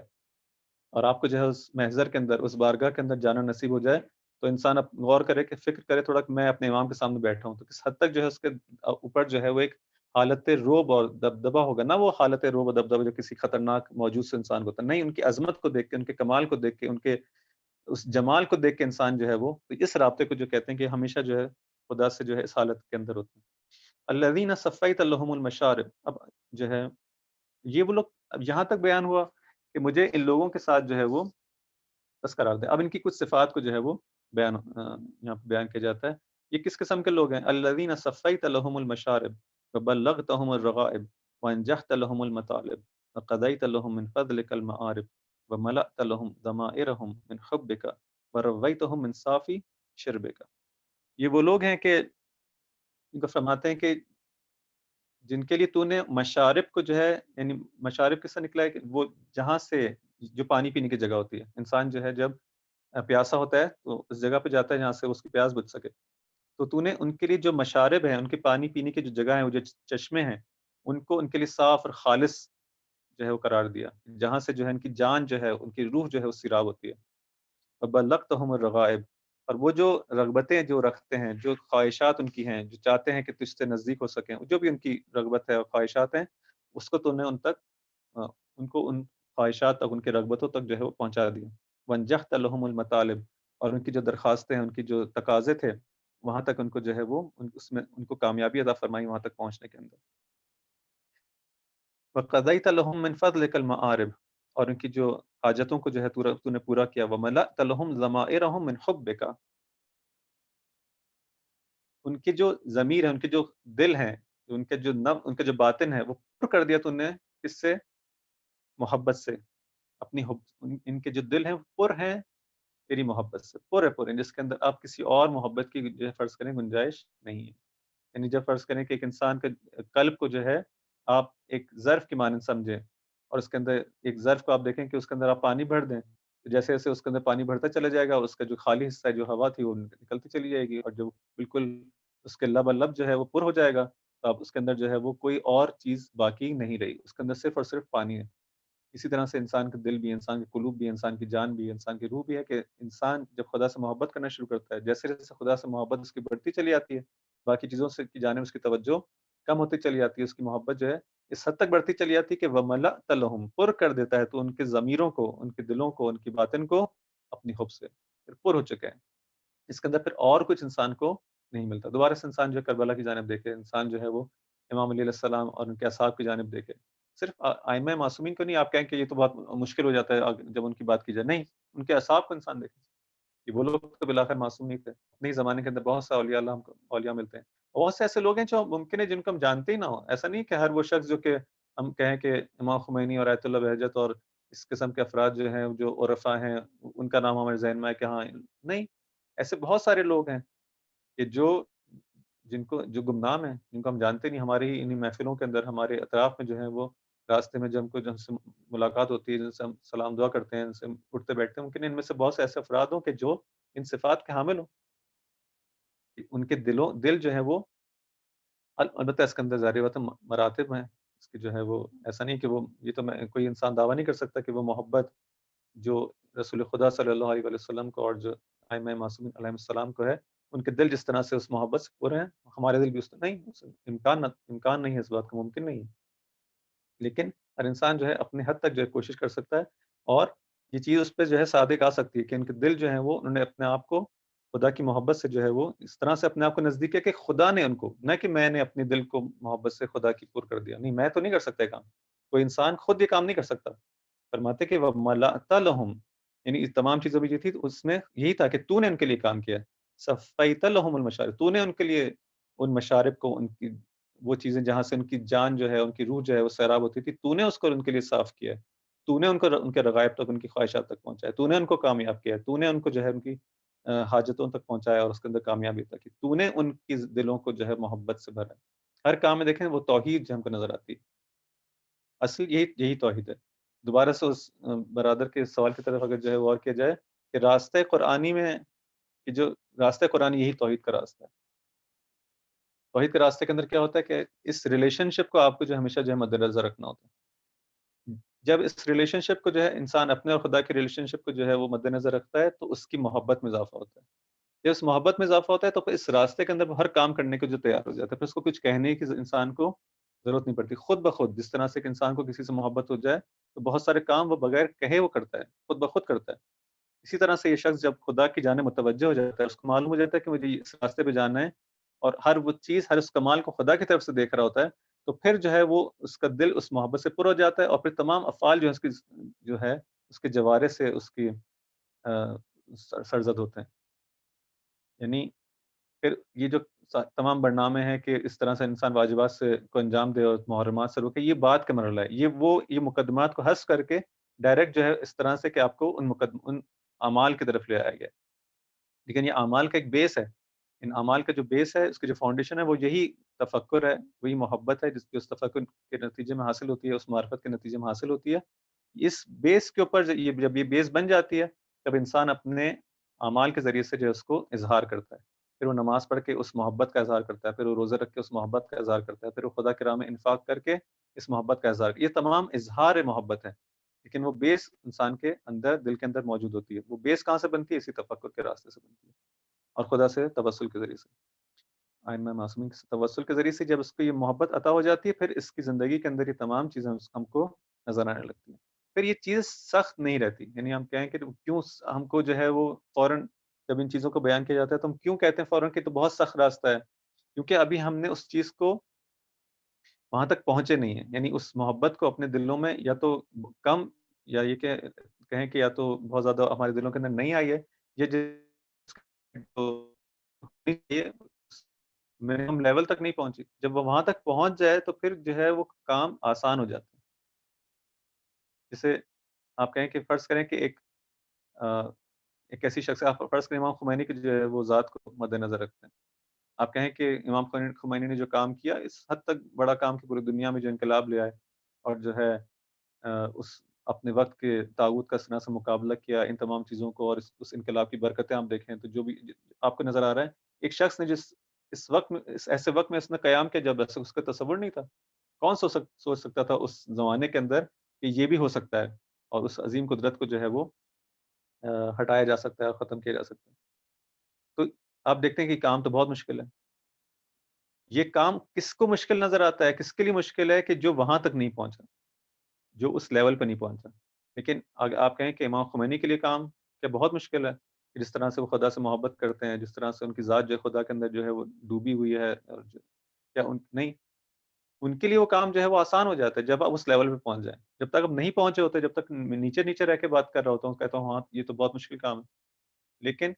اور آپ کو جو ہے اس محضر کے اندر، اس بارگاہ کے اندر جانا نصیب ہو جائے، تو انسان اب غور کرے کہ فکر کرے تھوڑا کہ میں اپنے امام کے سامنے بیٹھا ہوں، تو کس حد تک جو ہے اس کے اوپر جو ہے وہ ایک حالت رعب اور دبدبا ہوگا، نہ وہ حالت رعب اور دبدبا جو کسی خطرناک موجود سے انسان کو ہوتا ہے، نہیں، ان کی عظمت کو دیکھ کے، ان کے کمال کو دیکھ کے، ان کے اس جمال کو دیکھ کے انسان جو ہے وہ اس رابطے کو جو کہتے ہیں کہ ہمیشہ جو ہے خدا سے جو ہے اس حالت کے اندر ہوتا ہے۔ الذین صفیت لهم المشارب، اب جو ہے یہ وہ لوگ، اب یہاں تک بیان ہوا کہ مجھے ان لوگوں کے ساتھ جو ہے وہ بس قرار دے۔ اب ان کی کچھ صفات کو جو ہے وہ یہاں پہ بیان کیا جاتا ہے۔ یہ کس قسم کے لوگ ہیں؟ الذین صفیت لهم المشارب وبلغتهم الرغائب وانجحت لهم المطالب وقضیت لهم من فضلك المعارب وملأت لهم ضمائرهم من حبك ورویتهم من صافی شربك۔ یہ وہ لوگ ہیں کہ ان کو فرماتے ہیں کہ جن کے لیے تو نے مشارب کو جو ہے، یعنی مشارب کس سے نکلا ہے کہ وہ جہاں سے جو پانی پینے کی جگہ ہوتی ہے، انسان جو ہے جب پیاسا ہوتا ہے تو اس جگہ پہ جاتا ہے جہاں سے اس کی پیاس بجھ سکے، تو تو نے ان کے لیے جو مشارب ہیں، ان کے پانی پینے کی جو جگہ ہیں، وہ جو چشمے ہیں، ان کو ان کے لیے صاف اور خالص جو ہے وہ قرار دیا، جہاں سے جو ہے ان کی جان جو ہے، ان کی روح جو ہے وہ سیراب ہوتی ہے۔ وبلغتهم الرغائب، اور وہ جو رغبتیں جو رکھتے ہیں، جو خواہشات ان کی ہیں، جو چاہتے ہیں کہ تجھ سے نزدیک ہو سکیں، جو بھی ان کی رغبت ہے اور خواہشات ہیں، اس کو تو نے ان تک ان کو ان خواہشات تک، ان کی رغبتوں تک جو ہے وہ پہنچا دیا۔ وانجحت لهم المطالب، اور ان کی جو درخواستیں ہیں، ان کی جو تقاضے تھے، وہاں تک ان کو جو ہے وہ اس میں ان کو کامیابی عطا فرمائی وہاں تک پہنچنے کے اندر۔ وقضیت لهم من فضلک المآرب، اور ان کی جو حاجتوں کو جو ہے تو نے پورا کیا۔ وملأت لهم ضمائرهم من حبک، ان کی جو ضمیر ہے، ان کے جو دل ہیں، ان کے جو ان کے جو باطن ہے، وہ پر کر دیا تو نے کس سے؟ محبت سے، اپنی حب، ان کے جو دل ہیں وہ پر ہیں تیری محبت سے، پر ہیں، جس کے اندر آپ کسی اور محبت کی جو ہے فرض کریں گنجائش نہیں ہے۔ یعنی جب فرض کریں کہ ایک انسان کا قلب کو جو ہے آپ ایک ظرف کی مانند سمجھیں، اور اس کے اندر ایک ظرف کو آپ دیکھیں کہ اس کے اندر آپ پانی بھر دیں، تو جیسے جیسے اس کے اندر پانی بھرتا چلا جائے گا، اس کا جو خالی حصہ ہے، جو ہوا تھی، وہ نکلتی چلی جائے گی، اور جو بالکل اس کے لب جو ہے وہ پر ہو جائے گا، تو اب اس کے اندر جو ہے وہ کوئی اور چیز باقی نہیں رہی، اس کے اندر صرف اور صرف پانی ہے۔ اسی طرح سے انسان کا دل بھی، انسان کے قلوب بھی، انسان کی جان بھی، انسان کی روح بھی ہے کہ انسان جب خدا سے محبت کرنا شروع کرتا ہے، جیسے جیسے خدا سے محبت اس کی بڑھتی چلی آتی ہے، باقی چیزوں سے کی جانب اس کی توجہ کم ہوتی چلی جاتی ہے، اس کی محبت جو ہے اس حد تک بڑھتی چلی جاتی ہے کہ وَمَلَأْتَ لَهُم، پر کر دیتا ہے تو ان کے ضمیروں کو، ان کے دلوں کو، ان کی باطن کو اپنی حب سے پھر پر ہو چکے ہیں۔ اس کے اندر پھر اور کچھ انسان کو نہیں ملتا۔ دوبارہ سے انسان جو ہے کربلا کی جانب دیکھے، انسان جو ہے وہ امام علیہ السلام اور ان کے اصحاب کی جانب دیکھے، صرف ائمہ معصومین کو نہیں آپ کہیں کہ یہ تو بہت مشکل ہو جاتا ہے جب ان کی بات کی جائے، نہیں، ان کے اصحاب کو انسان دیکھے کہ وہ لوگ تو بالآخر معصوم نہیں تھے، اپنے ہی زمانے کے اندر بہت سے اولیاء اللہ ہم کو اولیاء ملتے ہیں، بہت سے ایسے لوگ ہیں جو ممکن ہے جن کو ہم جانتے ہی نہ ہوں، ایسا نہیں کہ ہر وہ شخص جو کہ ہم کہیں کہ امام خمینی اور آیت اللہ بہجت اور اس قسم کے افراد جو ہیں، جو عرفاء ہیں، ان کا نام ہمارے ذہن میں ہے کہ ہاں، نہیں، ایسے بہت سارے لوگ ہیں کہ جن کو جو گمنام ہیں، جن کو ہم جانتے نہیں، ہماری ہی انہی محفلوں کے اندر، ہمارے اطراف میں جو ہے وہ راستے میں جن سے ملاقات ہوتی ہے، جن سے ہم سلام دعا کرتے ہیں، جن سے ہم اٹھتے بیٹھتے ہیں، ممکن ان میں سے بہت سے ایسے افراد ہوں کہ جو ان صفات کے حامل ہوں، کہ ان کے دل جو ہے وہ البتہ اس کے اندر ظاہر بات ہے مراتب ہیں، اس کی جو ہے وہ ایسا نہیں کہ وہ یہ تو میں کوئی انسان دعویٰ نہیں کر سکتا کہ وہ محبت جو رسول خدا صلی اللہ علیہ وسلم کو اور جو ائمہ معصومین علیہ السلام کو ہے، ان کے دل جس طرح سے اس محبت سے پورے ہیں، ہمارے دل بھی اس طرح نہیں، امکان نہیں ہے اس بات کا، ممکن نہیں ہے۔ لیکن ہر انسان جو ہے اپنے حد تک جو ہے کوشش کر سکتا ہے، اور یہ چیز اس پہ جو ہے صادق آ سکتی ہے کہ ان کے دل جو ہیں وہ انہوں نے اپنے آپ کو خدا کی محبت سے جو ہے وہ اس طرح سے اپنے آپ کو نزدیک ہے کہ خدا نے ان کو، نہ کہ میں نے اپنے دل کو محبت سے خدا کی پر کر دیا، نہیں، میں تو نہیں کر سکتا یہ کام، کوئی انسان خود یہ کام نہیں کر سکتا۔ فرماتے کہ وَمَلَأْتَ لَهُم، یعنی یہ تمام چیزیں بھی جو تھی اس میں یہی تھا کہ تو نے ان کے لیے کام کیا ہے۔ صفیت لهم المشارب، تو نے ان کے لیے ان مشارب کو، ان کی وہ چیزیں جہاں سے ان کی جان جو ہے، ان کی روح جو ہے وہ سیراب ہوتی تھی، تو نے اس کو ان کے لیے صاف کیا ہے، تو نے ان کو ان کے رغائب تک، ان کی خواہشات تک پہنچایا، تو نے ان کو کامیاب کیا ہے، تو نے ان کو جو ہے ان کی حاجتوں تک پہنچایا اور اس کے اندر کامیابی تک کی، تو نے ان کی دلوں کو جو ہے محبت سے بھرا۔ ہر کام میں دیکھیں وہ توحید جو ہم کو نظر آتی ہے، اصل یہی توحید ہے۔ دوبارہ سے اس برادر کے سوال کی طرف اگر جو ہے غور کیا جائے کہ راستہ قرآنی میں، کہ جو راستہ قرآنی یہی توحید کا راستہ ہے، توحید کے راستے کے اندر کیا ہوتا ہے کہ اس ریلیشن شپ کو آپ کو جو ہمیشہ جو ہے مد نظر رکھنا ہوتا ہے. جب اس ریلیشن شپ کو جو ہے انسان اپنے اور خدا کی ریلیشن شپ کو جو ہے وہ مد نظر رکھتا ہے تو اس کی محبت میں اضافہ ہوتا ہے. جب اس محبت میں اضافہ ہوتا ہے تو پھر اس راستے کے اندر وہ ہر کام کرنے کو جو تیار ہو جاتا ہے. پھر اس کو کچھ کہنے کی انسان کو ضرورت نہیں پڑتی. خود بخود جس طرح سے کہ انسان کو کسی سے محبت ہو جائے تو بہت سارے کام وہ بغیر کہے وہ کرتا ہے, خود بخود کرتا ہے. اسی طرح سے یہ شخص جب خدا کی جانب متوجہ ہو جاتا ہے, اس کو معلوم ہو جاتا ہے کہ مجھے اس راستے پہ جانا ہے, اور ہر وہ چیز, ہر اس کمال کو خدا کی طرف سے دیکھ رہا ہوتا ہے, تو پھر جو ہے وہ اس کا دل اس محبت سے پر ہو جاتا ہے, اور پھر تمام افعال جو ہے اس کی جو ہے اس کے جوارے سے اس کی سرزد ہوتے ہیں. یعنی پھر یہ جو تمام برنامے ہیں کہ اس طرح سے انسان واجبات سے کو انجام دے اور محرمات سے روکے, یہ بات کا مرحلہ ہے. یہ مقدمات کو حذف کر کے ڈائریکٹ جو ہے اس طرح سے کہ آپ کو ان اعمال کی طرف لے آیا گیا. لیکن یہ اعمال کا ایک بیس ہے. ان اعمال کا جو بیس ہے, اس کی جو فاؤنڈیشن ہے, وہ یہی تفکر ہے, وہی محبت ہے, جس تفکر کے نتیجے میں حاصل ہوتی ہے, اس معرفت کے نتیجے میں حاصل ہوتی ہے. اس بیس کے اوپر جب یہ بیس بن جاتی ہے, تب انسان اپنے اعمال کے ذریعے سے جو ہے اس کو اظہار کرتا ہے. پھر وہ نماز پڑھ کے اس محبت کا اظہار کرتا ہے, پھر وہ روزہ رکھ کے اس محبت کا اظہار کرتا ہے, پھر وہ خدا کی راہ میں انفاق کر کے اس محبت کا اظہار. یہ تمام اظہار محبت ہے, لیکن وہ بیس انسان کے اندر, دل کے اندر موجود ہوتی ہے. وہ بیس کہاں سے بنتی ہے؟ اسی تفکر کے راستے سے بنتی ہے, اور خدا سے توسل کے ذریعے سے, آئمہ معصومین کے توسل کے ذریعے سے. جب اس کو یہ محبت عطا ہو جاتی ہے, پھر اس کی زندگی کے اندر یہ تمام چیزیں ہم کو نظر آنے لگتی ہیں. پھر یہ چیز سخت نہیں رہتی. یعنی ہم کہیں کہ کیوں ہم کو جو ہے وہ فوراً جب ان چیزوں کو بیان کیا جاتا ہے تو ہم کیوں کہتے ہیں فوراً کہ تو بہت سخت راستہ ہے؟ کیونکہ ابھی ہم نے اس چیز کو وہاں تک پہنچے نہیں ہیں. یعنی اس محبت کو اپنے دلوں میں یا تو کم, یا یہ کہ کہیں کہ یا تو بہت زیادہ ہمارے دلوں کے اندر نہیں آئی ہے, یہ منیمم لیول تک نہیں پہنچی. جب وہ وہاں تک پہنچ جائے تو پھر جو ہے وہ کام آسان ہو جاتا ہے. جیسے آپ کہیں کہ فرض کریں کہ ایک ایسی شخص, آپ فرض کریں امام خمینی کی جو ہے وہ ذات کو مد نظر رکھتے ہیں. آپ کہیں کہ امام خمینی نے جو کام کیا, اس حد تک بڑا کام کہ پوری دنیا میں جو انقلاب لے آئے, اور جو ہے اس اپنے وقت کے طاغوت کا سنا سے مقابلہ کیا, ان تمام چیزوں کو, اور اس انقلاب کی برکتیں آپ دیکھیں تو جو بھی آپ کو نظر آ رہا ہے, ایک شخص نے جس اس وقت میں, اس ایسے وقت میں اس نے قیام کیا جب اس کا تصور نہیں تھا. کون سوچ سکتا تھا اس زمانے کے اندر کہ یہ بھی ہو سکتا ہے, اور اس عظیم قدرت کو جو ہے وہ ہٹایا جا سکتا ہے, ختم کیا جا سکتا ہے. تو آپ دیکھتے ہیں کہ کام تو بہت مشکل ہے. یہ کام کس کو مشکل نظر آتا ہے؟ کس کے لیے مشکل ہے؟ کہ جو وہاں تک نہیں پہنچا, جو اس لیول پہ نہیں پہنچا. لیکن اگر آپ کہیں کہ امام خمینی کے لیے کام کیا بہت مشکل ہے, کہ جس طرح سے وہ خدا سے محبت کرتے ہیں, جس طرح سے ان کی ذات جو ہے خدا کے اندر جو ہے وہ ڈوبی ہوئی ہے, اور کیا نہیں, ان کے لیے وہ کام جو ہے وہ آسان ہو جاتا ہے جب آپ اس لیول پہ پہنچ جائیں. جب تک آپ نہیں پہنچے ہوتے, جب تک نیچے نیچے رہ کے بات کر رہا ہوتا ہوں, کہتا ہوں ہاں یہ تو بہت مشکل کام ہے. لیکن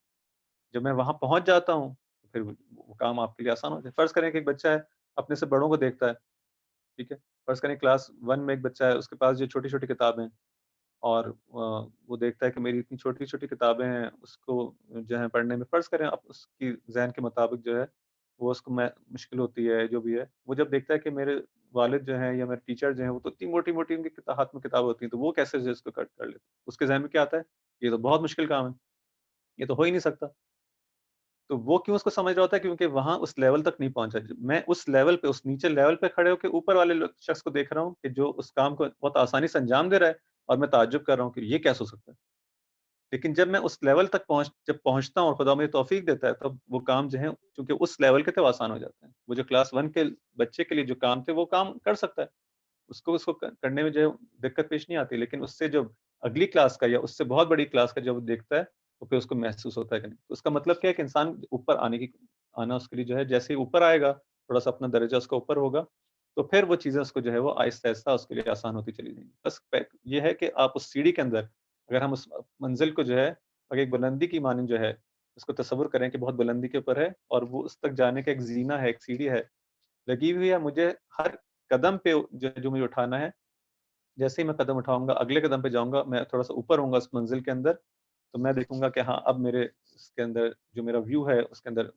جب میں وہاں پہنچ جاتا ہوں تو پھر وہ کام آپ کے لیے آسان ہو جائے. فرض کریں کہ ایک بچہ ہے, اپنے سے بڑوں کو دیکھتا ہے, ٹھیک ہے, فرض کریں کلاس 1 میں ایک بچہ ہے, اس کے پاس جو چھوٹی چھوٹی کتابیں ہیں, اور وہ دیکھتا ہے کہ میری اتنی چھوٹی چھوٹی کتابیں ہیں, اس کو جو ہے پڑھنے میں فرض کریں اب اس کی ذہن کے مطابق جو ہے وہ اس کو مشکل ہوتی ہے, جو بھی ہے. وہ جب دیکھتا ہے کہ میرے والد جو ہیں یا میرے ٹیچر جو ہیں وہ تو اتنی موٹی موٹی ان کی ہاتھ میں کتاب ہوتی ہیں, تو وہ کیسے جو ہے اس کو کٹ کر لیتے, اس کے ذہن میں کیا آتا ہے, یہ تو بہت مشکل کام ہے, یہ تو ہو ہی نہیں سکتا. تو وہ کیوں اس کو سمجھ رہا ہوتا ہے؟ کیونکہ وہاں اس لیول تک نہیں پہنچا. میں اس لیول پہ, اس نیچے لیول پہ کھڑے ہو کے اوپر والے شخص کو دیکھ رہا ہوں کہ جو اس کام کو بہت آسانی سے انجام دے رہا ہے, اور میں تعجب کر رہا ہوں کہ یہ کیسے ہو سکتا ہے. لیکن جب میں اس لیول تک جب پہنچتا ہوں اور خدا مجھے توفیق دیتا ہے, تب وہ کام جو ہے چونکہ اس لیول کے تھے وہ آسان ہو جاتے ہیں. وہ جو کلاس 1 کے بچے کے لیے جو کام تھے وہ کام کر سکتا ہے, اس کو کرنے میں جو ہے دقت پیش نہیں آتی. لیکن اس سے جو اگلی کلاس کا یا اس سے بہت بڑی کلاس کا جب دیکھتا ہے تو پھر اس کو محسوس ہوتا ہے کہ نہیں. اس کا مطلب کیا ہے کہ انسان اوپر آنا اس کے لیے جو ہے, جیسے ہی اوپر آئے گا, تھوڑا سا اپنا درجہ اس کا اوپر ہوگا, تو پھر وہ چیزیں اس کو جو ہے وہ آہستہ آہستہ اس کے لیے آسان ہوتی چلی جائیں گی. بس یہ ہے کہ آپ اس سیڑھی کے اندر, اگر ہم اس منزل کو جو ہے اگر ایک بلندی کی مانند جو ہے اس کو تصور کریں کہ بہت بلندی کے اوپر ہے, اور وہ اس تک جانے کا ایک زینہ ہے, ایک سیڑھی ہے لگی ہوئی ہے. مجھے ہر قدم پہ جو مجھے اٹھانا ہے, جیسے ہی میں قدم اٹھاؤں گا, اگلے قدم پہ جاؤں گا, میں تھوڑا سا اوپر ہوں گا اس منزل کے اندر, تو میں دیکھوں گا کہ ہاں اب میرے اس کے اندر جو میرا ویو ہے اس کے اندر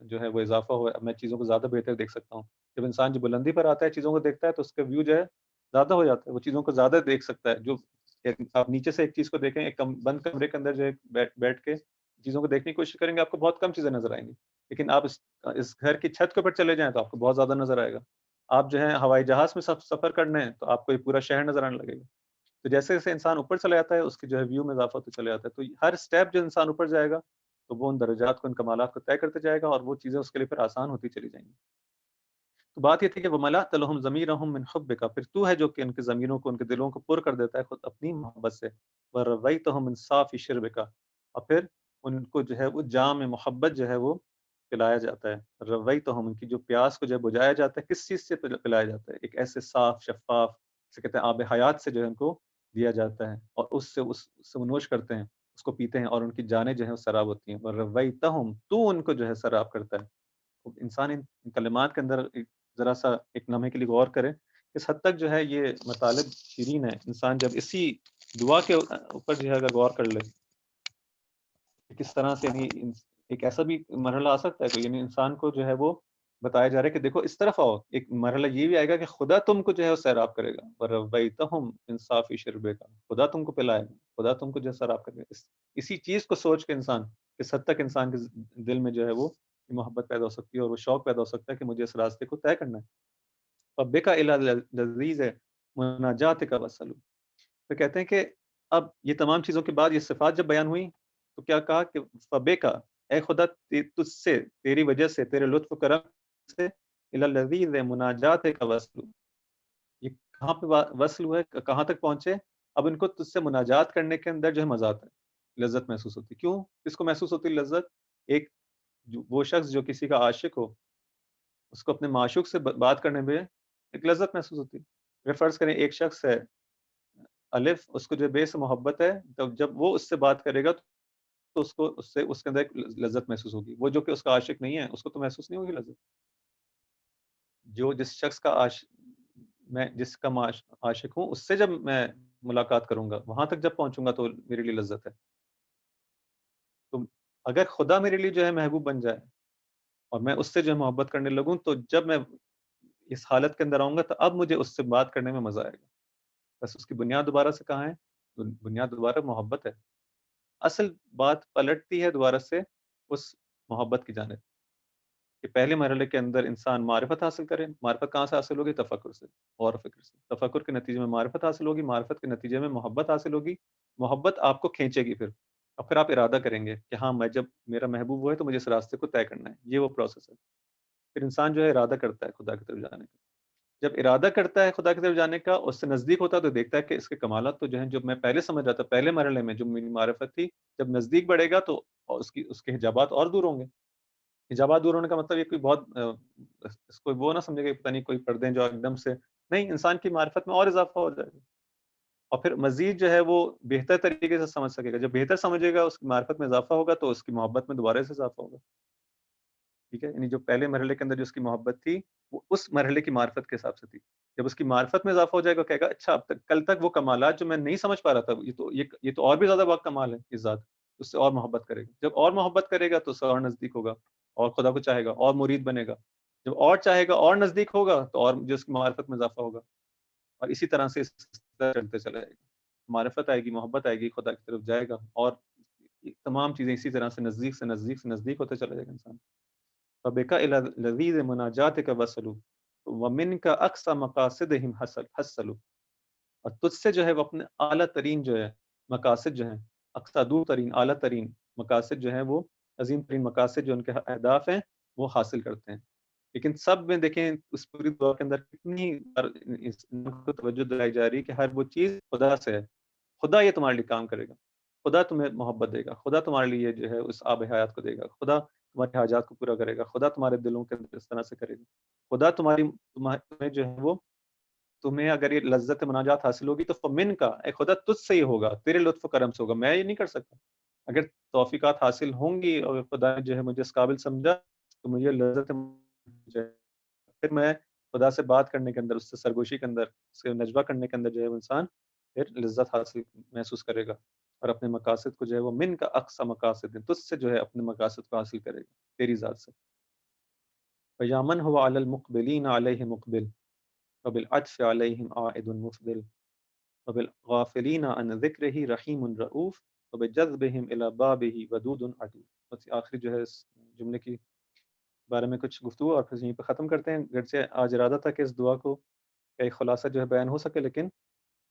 جو ہے وہ اضافہ ہوا ہے. اب میں چیزوں کو زیادہ بہتر دیکھ سکتا ہوں. جب انسان جو بلندی پر آتا ہے, چیزوں کو دیکھتا ہے, تو اس کا ویو جو ہے زیادہ ہو جاتا ہے, وہ چیزوں کو زیادہ دیکھ سکتا ہے. جو آپ نیچے سے ایک چیز کو دیکھیں, ایک بند کمرے کے اندر جو ہے بیٹھ کے چیزوں کو دیکھنے کی کوشش کریں گے آپ کو بہت کم چیزیں نظر آئیں گی، لیکن آپ اس گھر کی چھت کے اوپر چلے جائیں تو آپ کو بہت زیادہ نظر آئے گا۔ آپ جو ہے ہوائی جہاز میں سفر کرنے ہیں تو آپ کو یہ پورا شہر نظر آنے لگے گا۔ تو جیسے جیسے انسان اوپر چلا جاتا ہے اس کی جو ہے ویو میں اضافہ ہوتا چلا جاتا ہے، تو ہر اسٹیپ جو انسان اوپر جائے گا تو وہ ان درجات کو، ان کمالات کو طے کرتے جائے گا اور وہ چیزیں اس کے لیے پھر آسان ہوتی چلی جائیں گی۔ تو بات یہ تھی کہ وَمَلَأْتَ لَهُمْ ضَمِيرَهُم مِّن حُبِّكَ، پھر تو ہے جو کہ ان کے ضمیروں کو، ان کے دلوں کو پر کر دیتا ہے خود اپنی محبت سے، وَرَوَّيْتَهُم مِّن صَافِ شِرْبِكَ، اور پھر ان کو جو ہے وہ جام محبت جو ہے وہ پلایا جاتا ہے۔ رویتہم، ان کی جو پیاس کو جو ہے بجھایا جاتا ہے، کس چیز سے پلایا جاتا ہے؟ ایک ایسے صاف شفاف سے کہتے ہیں آب حیات سے جو ہے ان کو دیا جاتا ہے، اور اس سے وہ نوش کرتے ہیں، اس کو پیتے ہیں، اور ان کی جانیں جو ہیں وہ سراب ہوتی ہیں۔ ورویتہم، تو ان کو جو ہے سراب کرتا ہے۔ تو انسان ان کلمات کے اندر ذرا سا ایک لمحے کے لیے غور کرے، اس حد تک جو ہے یہ مطالب شیرین ہے۔ انسان جب اسی دعا کے اوپر جو ہے اگر غور کر لے، کس طرح سے یعنی ایک ایسا بھی مرحلہ آ سکتا ہے کہ یعنی انسان کو جو ہے وہ بتایا جا رہا ہے کہ دیکھو اس طرف آؤ، ایک مرحلہ یہ بھی آئے گا کہ خدا تم کو جو ہے وہ سیراب کرے گا، وَرَوَّيْتَهُمْ مِنْ صَافِ شِرْبِكَ، خدا تم کو پلائے گا، خدا تم کو جو ہے سیراب کرے گا۔ اسی چیز کو سوچ کے انسان کس حد تک انسان کے دل میں جو ہے وہ محبت پیدا ہو سکتی ہے اور وہ شوق پیدا ہو سکتا ہے کہ مجھے اس راستے کو طے کرنا ہے۔ فَبِكَ إِلَى لَذِيذِ مُنَاجَاتِكَ وَصَلُوا، تو کہتے ہیں کہ اب یہ تمام چیزوں کے بعد یہ صفات جب بیان ہوئی تو کیا کہا کہ فبیکا، اے خدا تجھ سے، تیری وجہ سے، تیرے لطف و کرم سے، الی اللذیذ مناجاتک وصل، یہ کہاں پہ وصل ہوئے، کہاں تک پہنچے؟ اب ان کو تجھ سے مناجات کرنے کے اندر جو ہے مزہ آتا ہے، لذت محسوس ہوتی ہے۔ کیوں کس کو محسوس ہوتی ہے لذت؟ ایک وہ شخص جو کسی کا عاشق ہو، اس کو اپنے معشوق سے بات کرنے میں ایک لذت محسوس ہوتی ہے۔ اگر فرض کریں ایک شخص ہے الف، اس کو جو بے سے محبت ہے، جب وہ اس سے بات کرے گا تو اس کو اس کے اندر ایک لذت محسوس ہوگی۔ وہ جو کہ اس کا عاشق نہیں ہے اس کو تو محسوس نہیں ہوگی لذت۔ جو جس شخص کا میں جس کا عاشق ہوں اس سے جب میں ملاقات کروں گا، وہاں تک جب پہنچوں گا تو میرے لیے لذت ہے۔ تو اگر خدا میرے لیے جو ہے محبوب بن جائے اور میں اس سے جو ہے محبت کرنے لگوں، تو جب میں اس حالت کے اندر آؤں گا تو اب مجھے اس سے بات کرنے میں مزہ آئے گا۔ بس اس کی بنیاد دوبارہ سے کہاں ہے؟ بنیاد دوبارہ محبت ہے۔ اصل بات پلٹتی ہے دوبارہ سے اس محبت کی جانب کہ پہلے مرحلے کے اندر انسان معرفت حاصل کرے۔ معرفت کہاں سے حاصل ہوگی؟ تفکر سے، غور و فکر سے۔ تفکر کے نتیجے میں معرفت حاصل ہوگی، معرفت کے نتیجے میں محبت حاصل ہوگی، محبت آپ کو کھینچے گی پھر، اور پھر آپ ارادہ کریں گے کہ ہاں میں جب میرا محبوب ہوئے تو مجھے اس راستے کو طے کرنا ہے۔ یہ وہ پروسیس ہے۔ پھر انسان جو ہے ارادہ کرتا ہے خدا کی طرف جانے کا۔ جب ارادہ کرتا ہے خدا کی طرف جانے کا، اس سے نزدیک ہوتا ہے تو دیکھتا ہے کہ اس کے کمالات تو جو ہیں، جو میں پہلے سمجھ رہا تھا پہلے مرحلے میں جو میری معرفت تھی، جب نزدیک بڑھے گا تو اس کے حجابات اور دور ہوں گے۔ حجابات دور ہونے کا مطلب یہ کوئی بہت اس کو وہ نہ سمجھے گا پتہ نہیں کوئی پردے جو ایک دم سے نہیں، انسان کی معرفت میں اور اضافہ ہو جائے گا، اور پھر مزید جو ہے وہ بہتر طریقے سے سمجھ سکے گا۔ جب بہتر سمجھے گا، اس کی معرفت میں اضافہ ہوگا تو اس کی محبت میں دوبارہ سے اضافہ ہوگا۔ ٹھیک ہے، یعنی جو پہلے مرحلے کے اندر جو اس کی محبت تھی وہ اس مرحلے کی معرفت کے حساب سے تھی۔ جب اس کی معرفت میں اضافہ ہو جائے گا، کہے گا اچھا اب تک کل تک وہ کمالات جو میں نہیں سمجھ پا رہا تھا، یہ تو اور بھی زیادہ بڑا کمال ہے اس ذات، اس سے اور محبت کرے گا۔ جب اور محبت کرے گا تو اس سے اور نزدیک ہوگا، اور خدا کو چاہے گا، اور مرید بنے گا۔ جب اور چاہے گا اور نزدیک ہوگا تو اور جو اس کی معرفت میں اضافہ ہوگا، اور اسی طرح سے اس طرح چلتے چلا جائے گا۔ معرفت آئے گی، محبت آئے گی، خدا کی طرف جائے گا، اور یہ تمام چیزیں اسی طرح سے نزدیک سے نزدیک سے نزدیک ہوتے چلا جائے گا انسان۔ فَبِكَ إِلَى لَذِيذِ مُنَاجَاتِكَ وَصَلُوا وَمِنْكَ أَقْصَى مَقَاصِدِهِمْ حَصَلُوا، اور تجھ سے جو ہے وہ اپنے اعلیٰ ترین جو ہے مقاصد جو ہیں، اقصی دور ترین، اعلیٰ ترین مقاصد جو ہیں، وہ عظیم ترین مقاصد جو ان کے اہداف ہیں وہ حاصل کرتے ہیں۔ لیکن سب میں دیکھیں اس پوری دعا کے اندر کتنی اس کو توجہ دلائی جا رہی ہے کہ ہر وہ چیز خدا سے ہے۔ خدا یہ تمہارے لیے کام کرے گا، خدا تمہیں محبت دے گا، خدا تمہارے لیے جو ہے اس آب حیات کو دے گا، خدا تمہارے حاجات کو پورا کرے گا، خدا تمہارے دلوں کے اندر اس طرح سے کرے گا، خدا تمہیں جو ہے وہ تمہیں اگر یہ لذت مناجات حاصل ہوگی تو فمن کا، اے خدا تجھ سے ہی ہوگا، تیرے لطف و کرم سے ہوگا، میں یہ نہیں کر سکتا۔ اگر توفیقات حاصل ہوں گی اور خدا نے جو ہے مجھے اس قابل سمجھا تو مجھے لذت پھر میں خدا سے بات کرنے کے اندر، اس سے سرگوشی کے اندر، اس سے نجوہ کرنے کے اندر جو ہے وہ انسان پھر لذت حاصل محسوس کرے گا، اور اپنے مقاصد کو جو ہے وہ من کا اقصی مقاصد تجھ سے جو ہے اپنے مقاصد کو حاصل کرے گا تیری ذات سے۔ فَيَا مَنْ هُوَ عَلَى الْمُقْبِلِينَ عَلَيْهِ مُقْبِلٌ وَبِالْعَطْفِ عَلَيْهِمْ عَائِدٌ مُفْضِلٌ وَبِالْغَافِلِينَ عَنْ ذِكْرِهِ رَحِيمٌ رَؤُوفٌ وَبِجَذْبِهِمْ إِلَى بَابِهِ وَدُودٌ عَدُودٌ. بس آخری جو ہے اس جملے کی بارے میں کچھ گفتگو اور پھر یہیں پہ ختم کرتے ہیں. گرچہ آج ارادہ تھا کہ اس دعا کو کا ایک خلاصہ جو ہے بیان ہو سکے، لیکن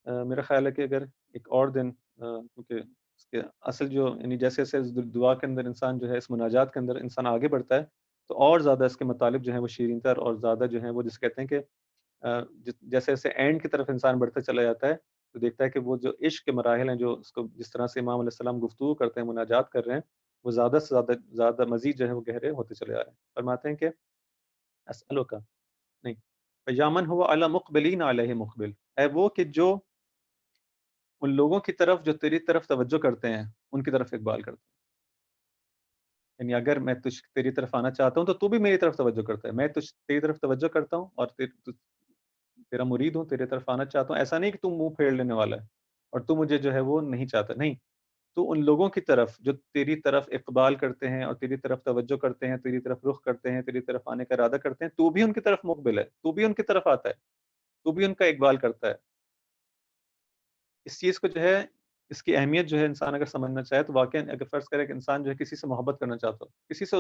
میرا خیال ہے کہ اگر ایک اور دن کیونکہ اس کے اصل جو یعنی جیسے جیسے اس دعا کے اندر انسان جو ہے اس مناجات کے اندر انسان آگے بڑھتا ہے تو اور زیادہ اس کے مطالب جو ہیں وہ شیریں تر اور زیادہ جو ہیں وہ جس کہتے ہیں کہ جیسے جیسے اینڈ کی طرف انسان بڑھتا چلا جاتا ہے تو دیکھتا ہے کہ وہ جو عشق کے مراحل ہیں جو اس کو جس طرح سے امام علیہ السلام گفتگو کرتے ہیں، مناجات کر رہے ہیں، وہ زیادہ سے زیادہ مزید جو ہے وہ گہرے ہوتے چلے آ رہے ہیں. فرماتے ہیں کہ اسألو کا نہیں فیامن ہوا علی مقبلین علیہ مقبل، اے وہ کہ جو ان لوگوں کی طرف جو تیری طرف توجہ کرتے ہیں ان کی طرف اقبال کرتے ہیں. یعنی اگر میں تیری طرف آنا چاہتا ہوں تو بھی میری طرف توجہ کرتا ہے، میں تیری طرف توجہ کرتا ہوں اور تیرا مرید ہوں، تیرے طرف آنا چاہتا ہوں. ایسا نہیں کہ تم منہ پھیر لینے والا ہے اور تو مجھے جو ہے وہ نہیں چاہتا، نہیں، تو ان لوگوں کی طرف جو تیری طرف اقبال کرتے ہیں اور تیری طرف توجہ کرتے ہیں، تیری طرف رخ کرتے ہیں، تیری طرف آنے کا ارادہ کرتے ہیں، تو بھی ان کی طرف مقبل ہے، تو بھی ان کی طرف آتا ہے، تو بھی ان کا اقبال کرتا ہے. اس چیز کو جو ہے اس کی اہمیت جو ہے انسان اگر سمجھنا چاہے تو واقعا اگر فرض کرے کہ انسان جو ہے کسی سے محبت کرنا چاہتا ہو، کسی سے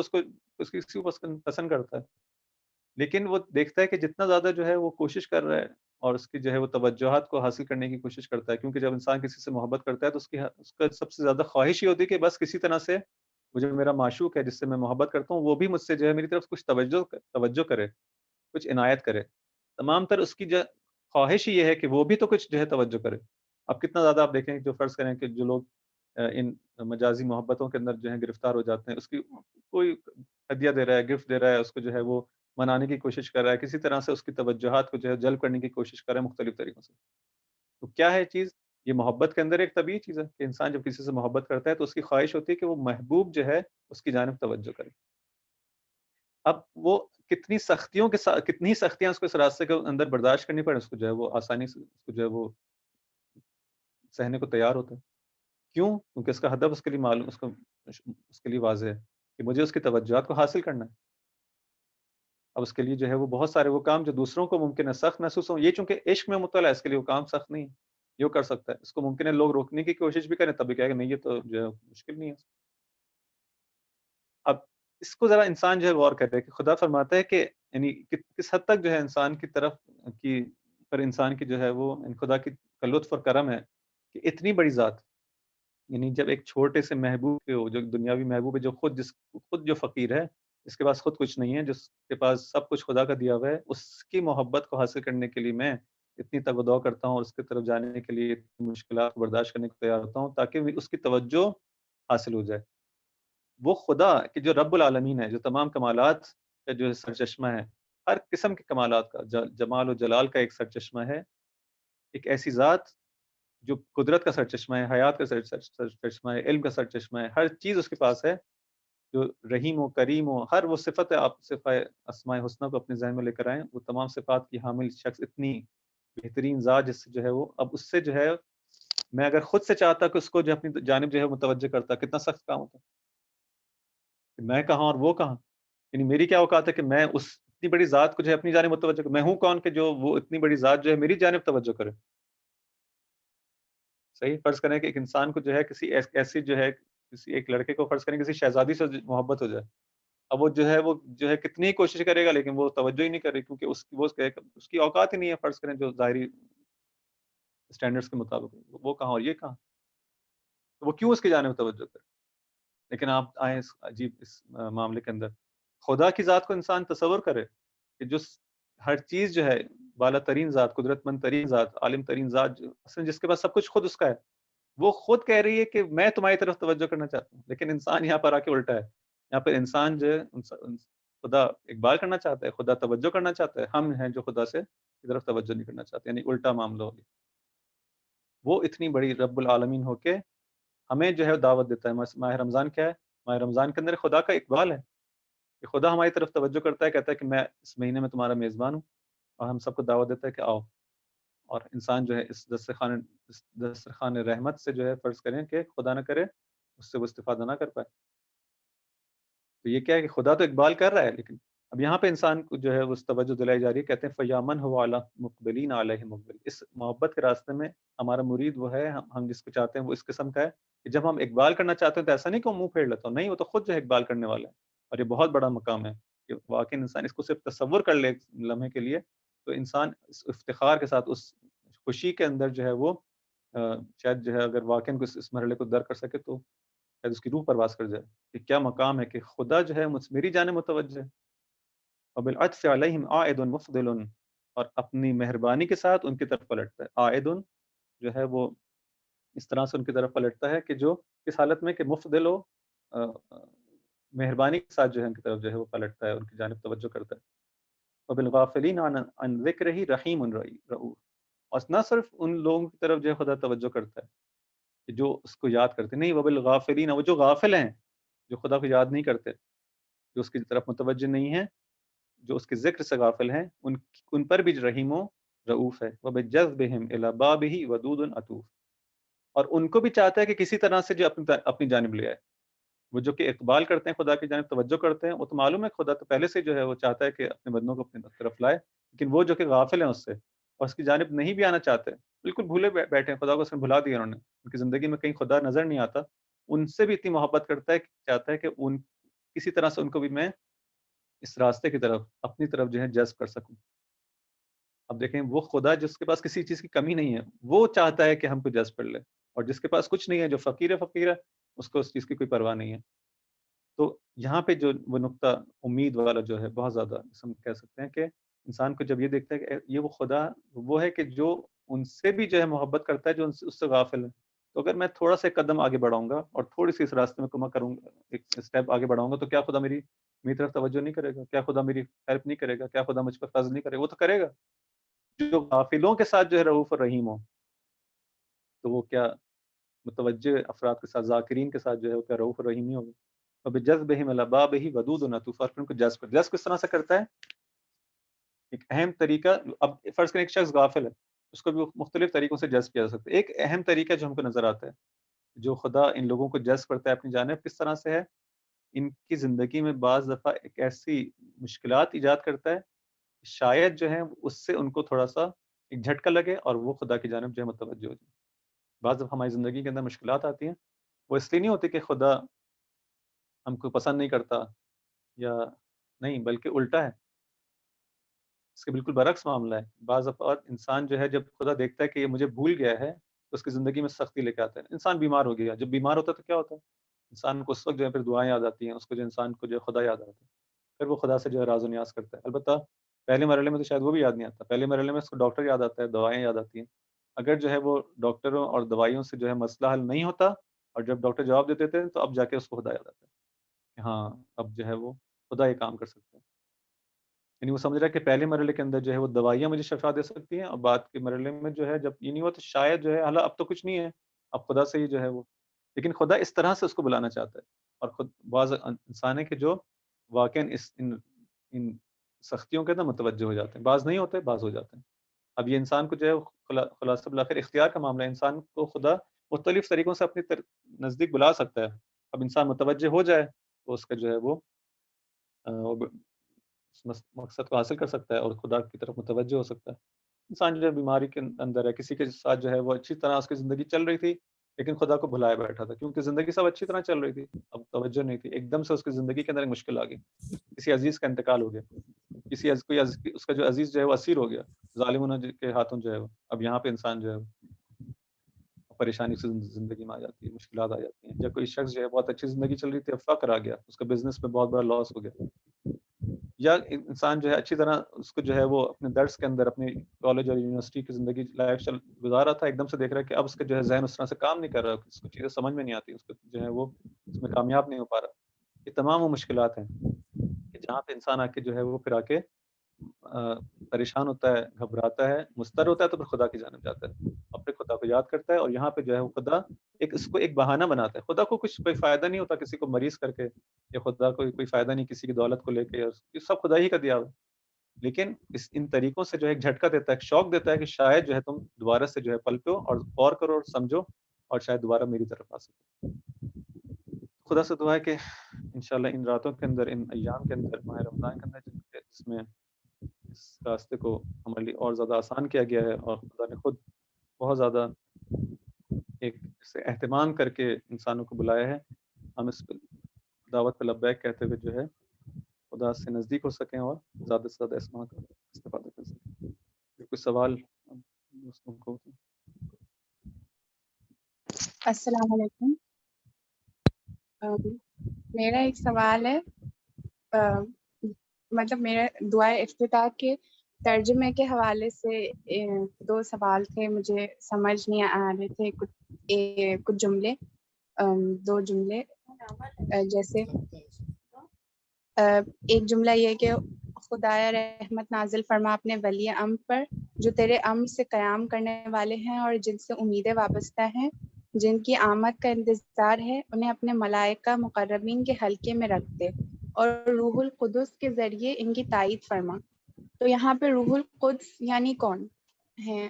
کسی کو پسند کرتا ہے، لیکن وہ دیکھتا ہے کہ جتنا زیادہ جو ہے وہ کوشش کر رہا ہے اور اس کی جو ہے وہ توجہات کو حاصل کرنے کی کوشش کرتا ہے، کیونکہ جب انسان کسی سے محبت کرتا ہے تو اس کا سب سے زیادہ خواہش ہی ہوتی ہے کہ بس کسی طرح سے مجھے میرا معشوق ہے جس سے میں محبت کرتا ہوں وہ بھی مجھ سے جو ہے میری طرف کچھ توجہ کرے، کچھ عنایت کرے. تمام تر اس کی جو خواہش ہی یہ ہے کہ وہ بھی تو کچھ جو ہے توجہ کرے. اب کتنا زیادہ آپ دیکھیں جو فرض کریں کہ جو لوگ ان مجازی محبتوں کے اندر جو ہے گرفتار ہو جاتے ہیں، اس کی کوئی ہدیہ دے رہا ہے، گفٹ دے رہا ہے، اس کو جو ہے وہ منانے کی کوشش کر رہا ہے، کسی طرح سے اس کی توجہات کو جو ہے جلب کرنے کی کوشش کر رہا ہے مختلف طریقوں سے. تو کیا ہے چیز؟ یہ محبت کے اندر ایک طبیعی چیز ہے کہ انسان جب کسی سے محبت کرتا ہے تو اس کی خواہش ہوتی ہے کہ وہ محبوب جو ہے اس کی جانب توجہ کرے. اب وہ کتنی سختیاں اس کو اس راستے کے اندر برداشت کرنی پڑے، اس کو جو ہے وہ آسانی سے اس کو جو ہے وہ سہنے کو تیار ہوتا ہے. کیوں؟ کیونکہ اس کا ہدف اس کے لیے معلوم، اس کے لیے واضح ہے کہ مجھے اس کی توجہات کو حاصل کرنا ہے. اب اس کے لیے جو ہے وہ بہت سارے وہ کام جو دوسروں کو ممکن ہے سخت محسوس ہوں، یہ چونکہ عشق میں مطلع ہے اس کے لیے وہ کام سخت نہیں ہے، یہ کر سکتا ہے. اس کو ممکن ہے لوگ روکنے کی کوشش بھی کریں تب بھی کہے گا نہیں یہ تو جو ہے مشکل نہیں ہے. اب اس کو ذرا انسان جو ہے غور کرے کہ خدا فرماتا ہے کہ یعنی کس حد تک جو ہے انسان کی طرف کی پر انسان کی جو ہے وہ خدا کی لطف اور کرم ہے کہ اتنی بڑی ذات، یعنی جب ایک چھوٹے سے محبوب کو جو دنیاوی محبوب ہے جو خود جو فقیر ہے، اس کے پاس خود کچھ نہیں ہے، جس کے پاس سب کچھ خدا کا دیا ہوا ہے، اس کی محبت کو حاصل کرنے کے لیے میں اتنی تگ و دو کرتا ہوں اور اس کی طرف جانے کے لیے اتنی مشکلات کو برداشت کرنے کو تیار ہوتا ہوں تاکہ اس کی توجہ حاصل ہو جائے. وہ خدا کہ جو رب العالمین ہے، جو تمام کمالات کا جو سرچشمہ ہے، ہر قسم کے کمالات کا جمال و جلال کا ایک سرچشمہ ہے، ایک ایسی ذات جو قدرت کا سرچشمہ ہے، حیات کا سرچشمہ ہے، علم کا سرچشمہ ہے، ہر چیز اس کے پاس ہے، جو رحیم و کریم و ہر وہ صفت ہے. آپ صفات اسماء حسنہ کو اپنے ذہن میں لے کر آئیں، وہ تمام صفات کی حامل شخص اتنی بہترین ذات جس سے جو ہے وہ اب اس سے جو ہے میں اگر خود سے چاہتا کہ اس کو جو اپنی جانب جو ہے متوجہ کرتا، کتنا سخت کام ہوتا کہ میں کہاں اور وہ کہاں. یعنی میری کیا اوقات ہے کہ میں اس اتنی بڑی ذات کو جو ہے اپنی جانب متوجہ کروں. میں ہوں کون کہ جو وہ اتنی بڑی ذات جو ہے میری جانب توجہ کرے. صحیح فرض کریں کہ ایک انسان کو جو ہے کسی ایسی جو ہے کسی ایک لڑکے کو فرض کریں کسی شہزادی سے محبت ہو جائے، اب وہ جو ہے کتنی کوشش کرے گا لیکن وہ توجہ ہی نہیں کر رہی کیونکہ اس کی اوقات ہی نہیں ہے فرض کریں جو ظاہری اسٹینڈرڈز کے مطابق وہ کہاں اور یہ کہاں، تو وہ کیوں اس کی جانب توجہ کرے. لیکن آپ آئیں اس عجیب اس معاملے کے اندر خدا کی ذات کو انسان تصور کرے کہ جو ہر چیز جو ہے بالا ترین ذات، قدرت مند ترین ذات، عالم ترین ذات اصل جس کے پاس سب کچھ خود اس کا ہے، وہ خود کہہ رہی ہے کہ میں تمہاری طرف توجہ کرنا چاہتا ہوں. لیکن انسان یہاں پر آ کے الٹا ہے، یہاں پر انسان جو ہے خدا اقبال کرنا چاہتا ہے، خدا توجہ کرنا چاہتا ہے، ہم ہیں جو خدا سے کی طرف توجہ نہیں کرنا چاہتے، یعنی الٹا معاملہ ہو گیا. وہ اتنی بڑی رب العالمین ہو کے ہمیں جو ہے دعوت دیتا ہے. ماہ رمضان کیا ہے؟ ماہ رمضان کے اندر خدا کا اقبال ہے کہ خدا ہماری طرف توجہ کرتا ہے، کہتا ہے کہ میں اس مہینے میں تمہارا میزبان ہوں اور ہم سب کو دعوت دیتا ہے کہ آؤ. اور انسان جو ہے اس دسترخوان رحمت سے جو ہے فرض کریں کہ خدا نہ کرے اس سے وہ استفادہ نہ کر پائے. تو یہ کیا ہے کہ خدا تو اقبال کر رہا ہے لیکن اب یہاں پہ انسان کو جو ہے اس توجہ دلائی جا رہی ہے، کہتے ہیں فیامن ہو اعلیٰ مقبلین علیہ مقبل، اس محبت کے راستے میں ہمارا مرید وہ ہے، ہم جس کو چاہتے ہیں وہ اس قسم کا ہے کہ جب ہم اقبال کرنا چاہتے ہیں تو ایسا نہیں کہ وہ منہ پھیر لیتا ہوں، نہیں، وہ تو خود جو ہے اقبال کرنے والا ہے، اور یہ بہت بڑا مقام ہے کہ واقعی انسان اس کو صرف تصور کر لے ایک لمحے کے لیے، تو انسان اس افتخار کے ساتھ، اس خوشی کے اندر جو ہے وہ شاید جو ہے اگر واقعی کو اس مرحلے کو در کر سکے تو شاید اس کی روح پرواز کر جائے کہ کیا مقام ہے کہ خدا جو ہے میری جانب متوجہ ہے، وبالعطف علیہم عائد مفضل، اور اپنی مہربانی کے ساتھ ان کی طرف پلٹتا ہے، عائد جو ہے وہ اس طرح سے ان کی طرف پلٹتا ہے کہ جو اس حالت میں کہ مفضل ہو، مہربانی کے ساتھ جو ہے ان کی طرف جو ہے وہ پلٹتا ہے، ان کی جانب توجہ کرتا ہے، وبالغافلین عن ذکرہ رحیم رؤوف، اور نہ صرف ان لوگوں کی طرف جو ہے خدا توجہ کرتا ہے کہ جو اس کو یاد کرتے نہیں، وبالغافلین، وہ جو غافل ہیں، جو خدا کو یاد نہیں کرتے، جو اس کی طرف متوجہ نہیں ہیں، جو اس کے ذکر سے غافل ہیں، ان پر بھی رحیم و رؤوف ہے، وبجذبہم الی بابہ ودود عطوف، اور ان کو بھی چاہتا ہے کہ کسی طرح سے جو اپنی جانب لے آئے، وہ جو کہ اقبال کرتے ہیں خدا کی جانب توجہ کرتے ہیں، وہ تو معلوم ہے خدا تو پہلے سے جو ہے وہ چاہتا ہے کہ اپنے بندوں کو اپنی طرف لائے، لیکن وہ جو کہ غافل ہیں اس سے اور اس کی جانب نہیں بھی آنا چاہتے، بالکل بھولے بیٹھے ہیں، خدا کو اس نے بھلا دیا انہوں نے، ان کی زندگی میں کہیں خدا نظر نہیں آتا، ان سے بھی اتنی محبت کرتا ہے کہ چاہتا ہے کہ ان کسی طرح سے ان کو بھی میں اس راستے کی طرف اپنی طرف جو ہے جذب کر سکوں۔ اب دیکھیں وہ خدا جس کے پاس کسی چیز کی کمی نہیں ہے، وہ چاہتا ہے کہ ہم کو جذب کر لے، اور جس کے پاس کچھ نہیں ہے، جو فقیر ہے، اس کو اس چیز کی کوئی پرواہ نہیں ہے۔ تو یہاں پہ جو وہ نقطہ امید والا جو ہے بہت زیادہ ہم کہہ سکتے ہیں کہ انسان کو جب یہ دیکھتا ہے کہ یہ وہ خدا وہ ہے کہ جو ان سے بھی جو ہے محبت کرتا ہے جو اس سے غافل ہے، تو اگر میں تھوڑا سا قدم آگے بڑھاؤں گا اور تھوڑی سی اس راستے میں کما کروں گا، ایک اسٹیپ آگے بڑھاؤں گا، تو کیا خدا میری طرف توجہ نہیں کرے گا؟ کیا خدا میری ہیلپ نہیں کرے گا؟ کیا خدا مجھ پر فضل نہیں کرے گا؟ وہ تو کرے گا۔ جو غافلوں کے ساتھ جو ہے رؤوف الرحیم ہو، تو وہ کیا متوجہ افراد کے ساتھ، ذاکرین کے ساتھ جو ہے وہ کیا رؤوف الرحیم نہیں ہوگا؟ وبجذبہم الی بابہ ودود عطوف، اور پھر ان کو جذب کس طرح سے کرتا ہے؟ ایک اہم طریقہ، اب فرض کریں ایک شخص غافل ہے، اس کو بھی مختلف طریقوں سے جذب کیا جا سکتا ہے، ایک اہم طریقہ جو ہم کو نظر آتا ہے جو خدا ان لوگوں کو جذب کرتا ہے اپنی جانب، کس طرح سے ہے؟ ان کی زندگی میں بعض دفعہ ایک ایسی مشکلات ایجاد کرتا ہے، شاید جو ہے اس سے ان کو تھوڑا سا ایک جھٹکا لگے اور وہ خدا کی جانب جو ہے متوجہ ہو جائے۔ بعض دفعہ ہماری زندگی کے اندر مشکلات آتی ہیں، وہ اس لیے نہیں ہوتی کہ خدا ہم کو پسند نہیں کرتا یا نہیں، بلکہ الٹا ہے، اس کے بالکل برعکس معاملہ ہے۔ بعض اوقات انسان جو ہے جب خدا دیکھتا ہے کہ یہ مجھے بھول گیا ہے تو اس کی زندگی میں سختی لے کے آتا ہے۔ انسان بیمار ہو گیا، جب بیمار ہوتا ہے تو کیا ہوتا ہے؟ انسان کو اس وقت جو ہے پھر دعائیں یاد آتی ہیں، اس کو جو انسان کو جو ہے خدا یاد آتا ہے، پھر وہ خدا سے جو ہے راز و نیاز کرتا ہے۔ البتہ پہلے مرحلے میں تو شاید وہ بھی یاد نہیں آتا، پہلے مرحلے میں اس کو ڈاکٹر یاد آتا ہے، دوائیں یاد آتی ہیں۔ اگر جو ہے وہ ڈاکٹروں اور دوائیوں سے جو ہے مسئلہ حل نہیں ہوتا اور جب ڈاکٹر جواب دیتے تھے تو اب جا کے اس کو خدا یاد آتا ہے کہ ہاں اب جو ہے وہ خدا یہ کام کر سکتا ہے۔ یعنی وہ سمجھ رہا ہے کہ پہلے مرحلے کے اندر جو ہے وہ دوائیاں مجھے شفا دے سکتی ہیں، اور بعد کے مرحلے میں جو ہے جب یہ نہیں ہوا تو شاید جو ہے حالا اب تو کچھ نہیں ہے، اب خدا سے ہی جو ہے وہ، لیکن خدا اس طرح سے اس کو بلانا چاہتا ہے، اور خود بعض انسان ہے کہ جو واقعا ان سختیوں کے اندر متوجہ ہو جاتے ہیں، بعض نہیں ہوتے، بعض ہو جاتے ہیں۔ اب یہ انسان کو جو ہے خلاصہ بالآخر اختیار کا معاملہ ہے، انسان کو خدا مختلف طریقوں سے اپنی نزدیک بلا سکتا ہے، اب انسان متوجہ ہو جائے تو اس کا جو ہے وہ اس مقصد کو حاصل کر سکتا ہے اور خدا کی طرف متوجہ ہو سکتا ہے۔ انسان جو ہے بیماری کے اندر ہے، کسی کے ساتھ جو ہے وہ اچھی طرح اس کی زندگی چل رہی تھی لیکن خدا کو بھلائے بیٹھا تھا کیونکہ زندگی سب اچھی طرح چل رہی تھی، اب توجہ نہیں تھی، ایک دم سے اس کی زندگی کے اندر ایک مشکل آ گئی، کسی عزیز کا انتقال ہو گیا، اس کا جو عزیز جو ہے وہ اسیر ہو گیا ظالموں کے ہاتھوں جو ہے وہ، اب یہاں پہ انسان جو ہے پریشانی سے زندگی میں آ جاتی ہے، مشکلات آ جاتی ہیں۔ جب کوئی شخص جو ہے بہت اچھی زندگی چل رہی تھی، اب فقر آ گیا، اس کا بزنس میں بہت بڑا لاس ہو گیا، یا انسان جو ہے اچھی طرح اس کو جو ہے وہ اپنے درس کے اندر اپنی کالج اور یونیورسٹی کی زندگی لائف چل گزارا تھا، ایک دم سے دیکھ رہا ہے کہ اب اس کا جو ہے ذہن اس طرح سے کام نہیں کر رہا، اس کو چیزیں سمجھ میں نہیں آتی، اس کو جو ہے وہ اس میں کامیاب نہیں ہو پا رہا۔ یہ تمام وہ مشکلات ہیں کہ جہاں پہ انسان آ کے جو ہے وہ پھر آ کے پریشان ہوتا ہے، گھبراتا ہے، مضطر ہوتا ہے، تو پھر خدا کی جانب جاتا ہے، اپنے خدا کو یاد کرتا ہے، اور یہاں پہ جو ہے وہ خدا اس کو ایک بہانہ بناتا ہے۔ خدا کو کوئی فائدہ نہیں ہوتا کسی کو مریض کر کے، یا خدا کو کوئی فائدہ نہیں کسی کی دولت کو لے کے، یہ سب خدا ہی کا دیا ہوا ہے، لیکن ان طریقوں سے جو ہے ایک جھٹکا دیتا ہے، ایک شوق دیتا ہے کہ شاید جو ہے تم دوبارہ سے جو ہے پلٹو اور غور کرو اور سمجھو اور شاید دوبارہ میری طرف آ سکو۔ خدا سے دعا ہے کہ انشاءاللہ ان راتوں کے اندر، ان ایام کے اندر، ماہ رمضان کے اندر جس میں اس راستے کو ہمارے لیے اور زیادہ آسان کیا گیا ہے، اور خدا نے خود بہت زیادہ ایک سے اہتمام کر کے انسانوں کو بلایا ہے، ہم اس دعوت پہ لبیک کہتے ہوئے جو ہے خدا سے نزدیک ہو سکیں اور زیادہ سے زیادہ اسما کا استفادہ کر سکیں. کوئی سوال دوستوں کو؟ السلام علیکم. میرا ایک سوال ہے، مطلب میرا دعائے افتتاح کے ترجمے کے حوالے سے 2 سوال تھے، مجھے سمجھ نہیں آ رہے تھے. کچھ جملے، 2 جملے، جیسے ایک جملہ یہ کہ خدایا رحمت نازل فرما اپنے ولی امر پر جو تیرے امر سے قیام کرنے والے ہیں اور جن سے امیدیں وابستہ ہیں، جن کی آمد کا انتظار ہے، انہیں اپنے ملائکہ مقربین کے حلقے میں رکھ دے اور روح القدس کے ذریعے ان کی تائید فرما. تو یہاں پہ روح القدس یعنی کون ہے؟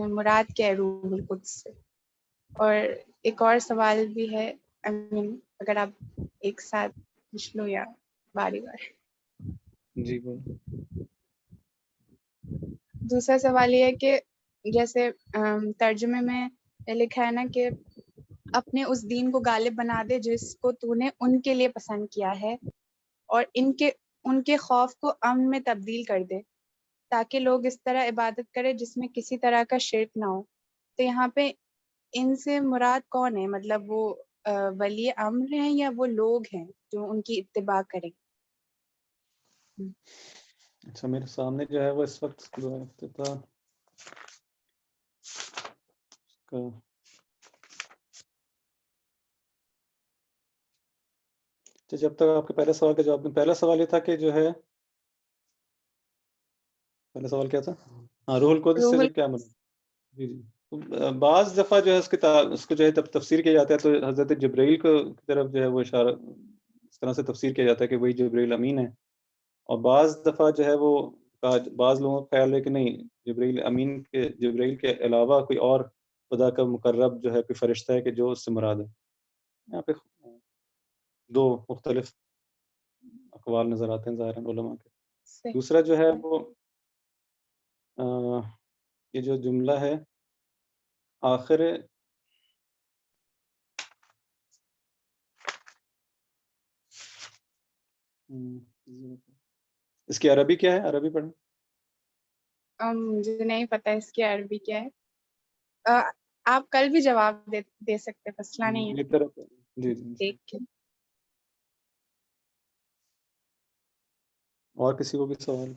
مراد کیا ہے روح القدس سے؟ اور ایک اور سوال بھی ہے، اگر آپ ایک ساتھ پوچھ لو یا باری باری. جی بول. دوسرا سوال یہ ہے کہ جیسے ترجمے میں لکھا ہے نا کہ اپنے اس دین کو غالب بنا دے جس کو تو نے ان کے لیے پسند کیا ہے، اور ان کے خوف کو امن میں تبدیل کر دے تاکہ لوگ اس طرح عبادت کرے جس میں کسی طرح کا شرک نہ ہو. تو یہاں پہ ان سے مراد کون ہے؟ مطلب وہ ولی امر ہیں یا وہ لوگ ہیں جو ان کی اتباع کریں؟ اچھا، میرے سامنے جو ہے وہ اس وقت افتتاح کا جب تک آپ کے پہلے سوال کا جواب دوں. پہلا سوال یہ تھا کہ جو ہے، پہلا سوال کیا تھا؟ ہاں، روح القدس سے جو کیا مراد؟ جی جی. بعض دفعہ جو ہے اس کو جو ہے تفسیر کیا جاتا ہے تو حضرت جبرائیل کی طرف جو ہے وہ اشارہ اس طرح سے تفسیر کیا جاتا ہے کہ وہی جبرائیل امین ہے. اور بعض دفعہ جو ہے وہ بعض لوگوں کا خیال ہے کہ نہیں، جبرائیل کے علاوہ کوئی اور خدا کا مقرب جو ہے کوئی فرشتہ ہے کہ جو اس سے مراد ہے. یہاں پہ 2 مختلف اقوال نظر آتے ہیں ظاہراً علماء کے. دوسرا جو ہے وہ یہ جو جملہ ہے آخر اس کی عربی کیا ہے؟ عربی پڑھیں. مجھے نہیں پتا اس کی عربی کیا ہے. آپ کل بھی جواب دے سکتے، مسئلہ نہیں ہے. جی جی. دیکھ کے. اور کسی کو بھی سوال؟